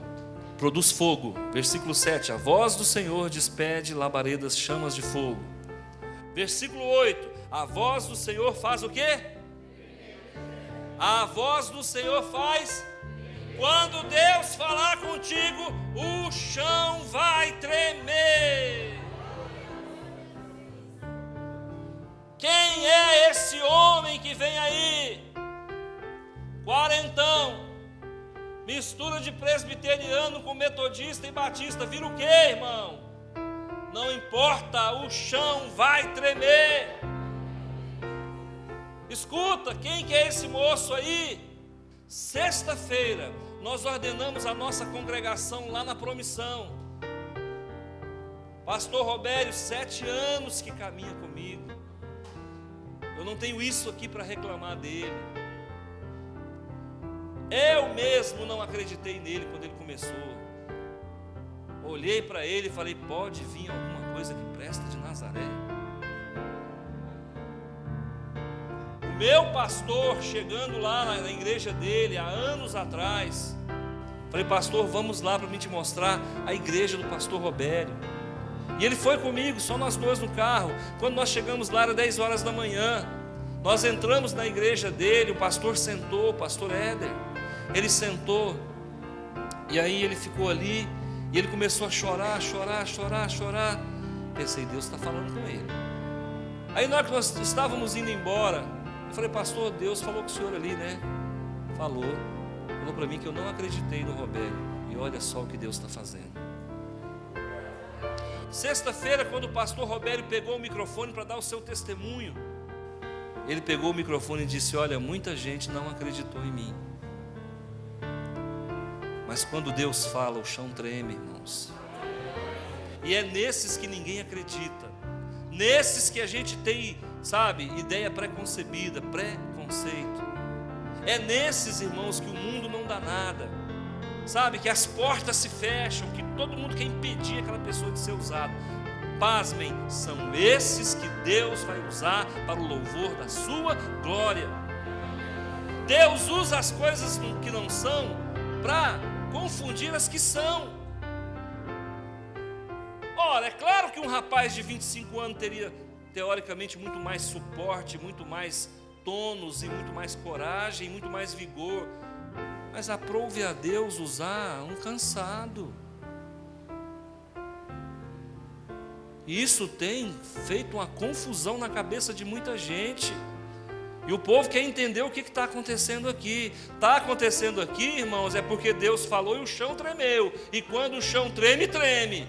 produz fogo. Versículo 7. A voz do Senhor despede labaredas, chamas de fogo. Versículo 8. A voz do Senhor faz o quê? A voz do Senhor faz. Quando Deus falar contigo, o chão vai tremer. Quem é esse homem que vem aí? Quarentão, mistura de presbiteriano com metodista e batista, vira o quê, irmão? Não importa, o chão vai tremer. Escuta, quem que é esse moço aí? Sexta-feira, nós ordenamos a nossa congregação lá na Promissão. Pastor Robério, 7 anos que caminha comigo. Eu não tenho isso aqui para reclamar dele. Eu mesmo não acreditei nele quando ele começou. Olhei para ele e falei, pode vir alguma coisa que presta de Nazaré. O meu pastor, chegando lá na igreja dele, há anos atrás, falei, pastor, vamos lá para mim te mostrar a igreja do pastor Robério. E ele foi comigo, só nós dois no carro. Quando nós chegamos lá, era 10 horas da manhã. Nós entramos na igreja dele, o pastor sentou, o pastor Éder. Ele sentou, e aí ele ficou ali, e ele começou a chorar. Pensei, Deus está falando com ele. Aí na hora que nós estávamos indo embora, eu falei, pastor, Deus falou com o senhor ali, né? Falou para mim que eu não acreditei no Robério. E olha só o que Deus está fazendo. Sexta-feira, quando o pastor Robério pegou o microfone para dar o seu testemunho, ele pegou o microfone e disse, olha, muita gente não acreditou em mim. Mas quando Deus fala, o chão treme, irmãos. E é nesses que ninguém acredita. Nesses que a gente tem, sabe, ideia preconcebida, preconceito. É nesses, irmãos, que o mundo não dá nada. Sabe, que as portas se fecham, que todo mundo quer impedir aquela pessoa de ser usada. Pasmem, são esses que Deus vai usar para o louvor da sua glória. Deus usa as coisas que não são para confundir as que são. Ora, é claro que um rapaz de 25 anos teria, teoricamente, muito mais suporte, muito mais tônus e muito mais coragem, muito mais vigor. Mas aprove a Deus usar um cansado. E isso tem feito uma confusão na cabeça de muita gente. E o povo quer entender o que está acontecendo aqui. Está acontecendo aqui, irmãos, é porque Deus falou e o chão tremeu. E quando o chão treme, treme.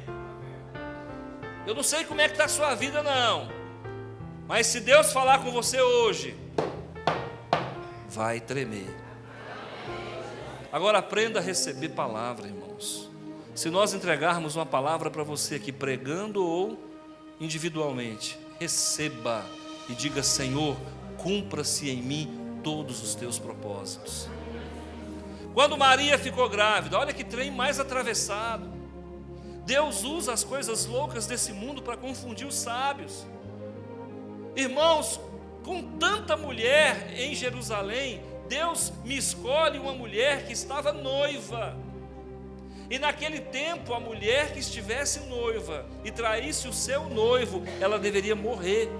Eu não sei como é que está a sua vida, não. Mas se Deus falar com você hoje, vai tremer. Agora aprenda a receber palavra, irmãos. Se nós entregarmos uma palavra para você aqui, pregando ou individualmente, receba e diga, Senhor, cumpra-se em mim todos os teus propósitos. Quando Maria ficou grávida, olha que trem mais atravessado. Deus usa as coisas loucas desse mundo para confundir os sábios. Irmãos, com tanta mulher em Jerusalém, Deus me escolhe uma mulher que estava noiva. E naquele tempo, a mulher que estivesse noiva e traísse o seu noivo, ela deveria morrer.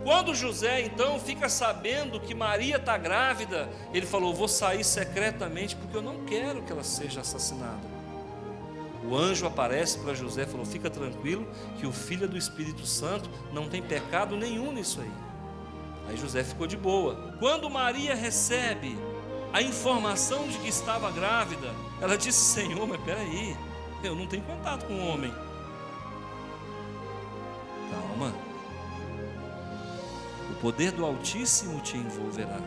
Quando José então fica sabendo que Maria está grávida, ele falou: vou sair secretamente porque eu não quero que ela seja assassinada. O anjo aparece para José e falou: fica tranquilo que o filho do Espírito Santo não tem pecado nenhum nisso aí. Aí José ficou de boa. Quando Maria recebe a informação de que estava grávida, ela disse: Senhor, mas peraí, eu não tenho contato com o homem. Calma, o poder do Altíssimo te envolverá.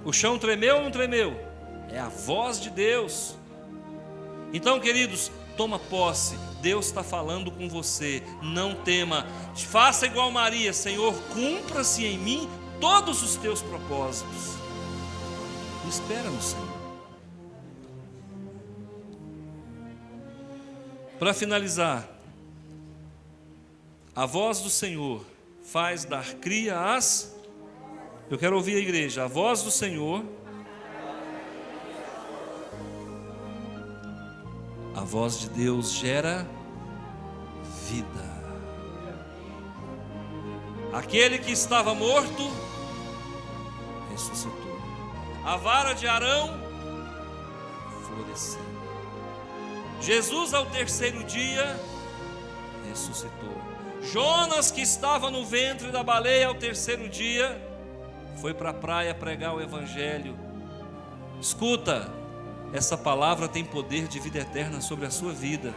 O chão tremeu ou não tremeu? É a voz de Deus. Então, queridos, toma posse, Deus está falando com você, não tema, faça igual Maria: Senhor, cumpra-se em mim todos os teus propósitos. Espera no Senhor. Para finalizar, a voz do Senhor faz dar cria às... Eu quero ouvir a igreja. A voz do Senhor, a voz de Deus gera vida. Aquele que estava morto ressuscitou. A vara de Arão floresceu. Jesus, ao terceiro dia, ressuscitou. Jonas, que estava no ventre da baleia, ao terceiro dia, foi para a praia pregar o evangelho. Escuta, essa palavra tem poder de vida eterna sobre a sua vida.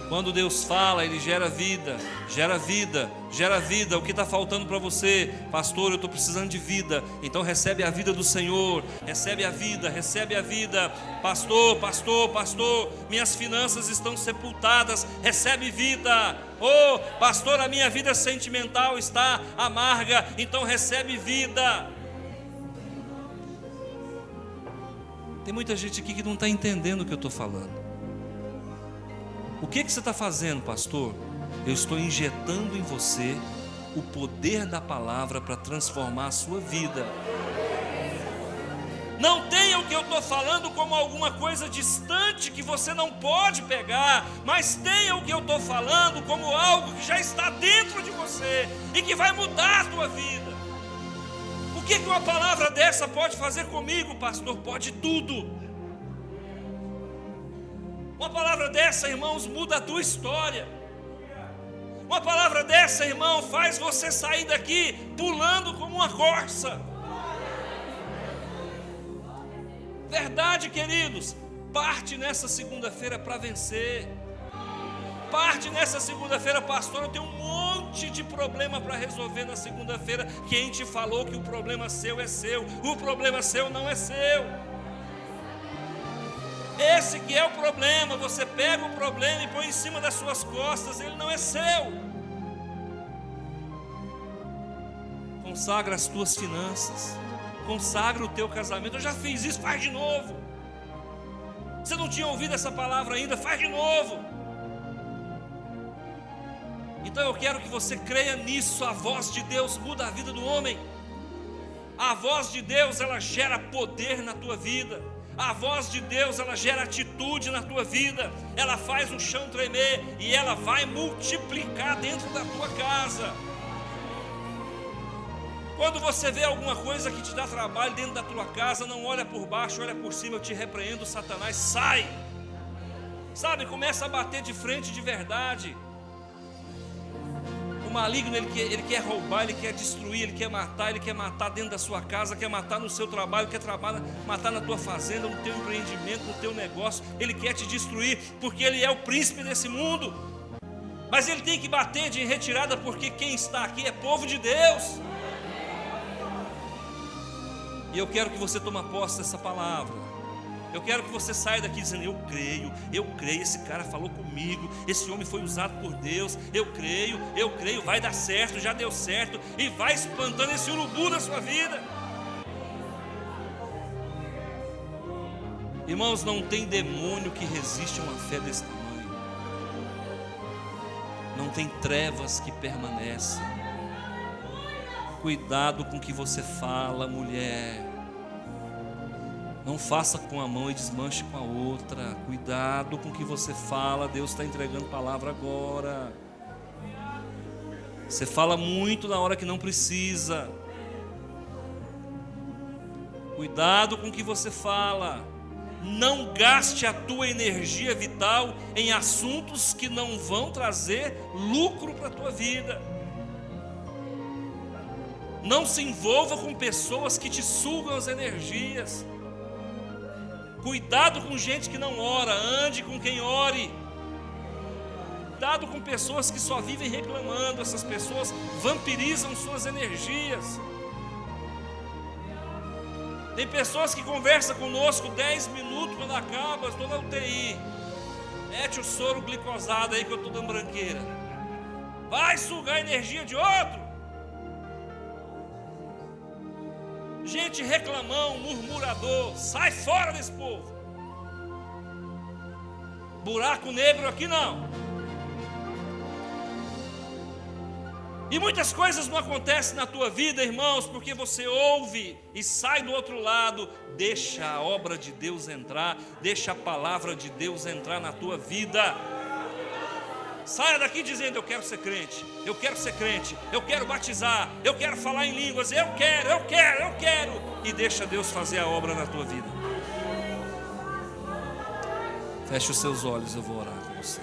Quando Deus fala, Ele gera vida, gera vida, gera vida. O que está faltando para você? Pastor, eu estou precisando de vida. Então recebe a vida do Senhor, recebe a vida, recebe a vida. Pastor, pastor, pastor, minhas finanças estão sepultadas, recebe vida. Oh, pastor, a minha vida sentimental está amarga, então recebe vida. Tem muita gente aqui que não está entendendo o que eu estou falando. O que você está fazendo, pastor? Eu estou injetando em você o poder da palavra para transformar a sua vida. Não tenha o que eu estou falando como alguma coisa distante que você não pode pegar, mas tenha o que eu estou falando como algo que já está dentro de você e que vai mudar a tua vida. O que uma palavra dessa pode fazer comigo, pastor? Pode tudo. Uma palavra dessa, irmãos, muda a tua história. Uma palavra dessa, irmão, faz você sair daqui pulando como uma corça. Verdade, queridos. Parte nessa segunda-feira para vencer. Parte nessa segunda-feira: pastor, eu tenho um monte de problema para resolver na segunda-feira. Quem te falou que o problema seu é seu? O problema seu não é seu. Esse que é o problema. Você pega o problema e põe em cima das suas costas. Ele não é seu. Consagra as tuas finanças, consagra o teu casamento. Eu já fiz isso, faz de novo. Você não tinha ouvido essa palavra ainda? Faz de novo. Então eu quero que você creia nisso. A voz de Deus muda a vida do homem. A voz de Deus, ela gera poder na tua vida. A voz de Deus, ela gera atitude na tua vida. Ela faz o chão tremer e ela vai multiplicar dentro da tua casa. Quando você vê alguma coisa que te dá trabalho dentro da tua casa, não olha por baixo, olha por cima. Eu te repreendo, Satanás, sai. Sabe, começa a bater de frente de verdade. O maligno, ele quer roubar, ele quer destruir, ele quer matar dentro da sua casa, quer matar no seu trabalho, matar na tua fazenda, no teu empreendimento, no teu negócio. Ele quer te destruir, porque ele é o príncipe desse mundo. Mas ele tem que bater de retirada, porque quem está aqui é povo de Deus. E eu quero que você tome posse dessa palavra. Eu quero que você saia daqui dizendo: eu creio, esse cara falou comigo, esse homem foi usado por Deus, eu creio, vai dar certo, já deu certo, e vai espantando esse urubu na sua vida. Irmãos, não tem demônio que resiste a uma fé desse tamanho. Não tem trevas que permanecem. Cuidado com o que você fala, mulher. Não faça com a mão e desmanche com a outra. Cuidado com o que você fala. Deus está entregando palavra agora. Você fala muito na hora que não precisa. Cuidado com o que você fala. Não gaste a tua energia vital em assuntos que não vão trazer lucro para a tua vida. Não se envolva com pessoas que te sugam as energias. Cuidado com gente que não ora, ande com quem ore. Cuidado com pessoas que só vivem reclamando, essas pessoas vampirizam suas energias. Tem pessoas que conversam conosco 10 minutos, quando acaba, estou na UTI. Mete o soro glicosado aí que eu estou dando branqueira. Vai sugar a energia de outro. Gente reclamão, murmurador, sai fora desse povo. Buraco negro aqui não. E muitas coisas não acontecem na tua vida, irmãos, porque você ouve e sai do outro lado. Deixa a obra de Deus entrar, deixa a palavra de Deus entrar na tua vida. Saia daqui dizendo: eu quero ser crente, eu quero ser crente, eu quero batizar, eu quero falar em línguas, eu quero. E deixa Deus fazer a obra na tua vida. Feche os seus olhos, eu vou orar com você.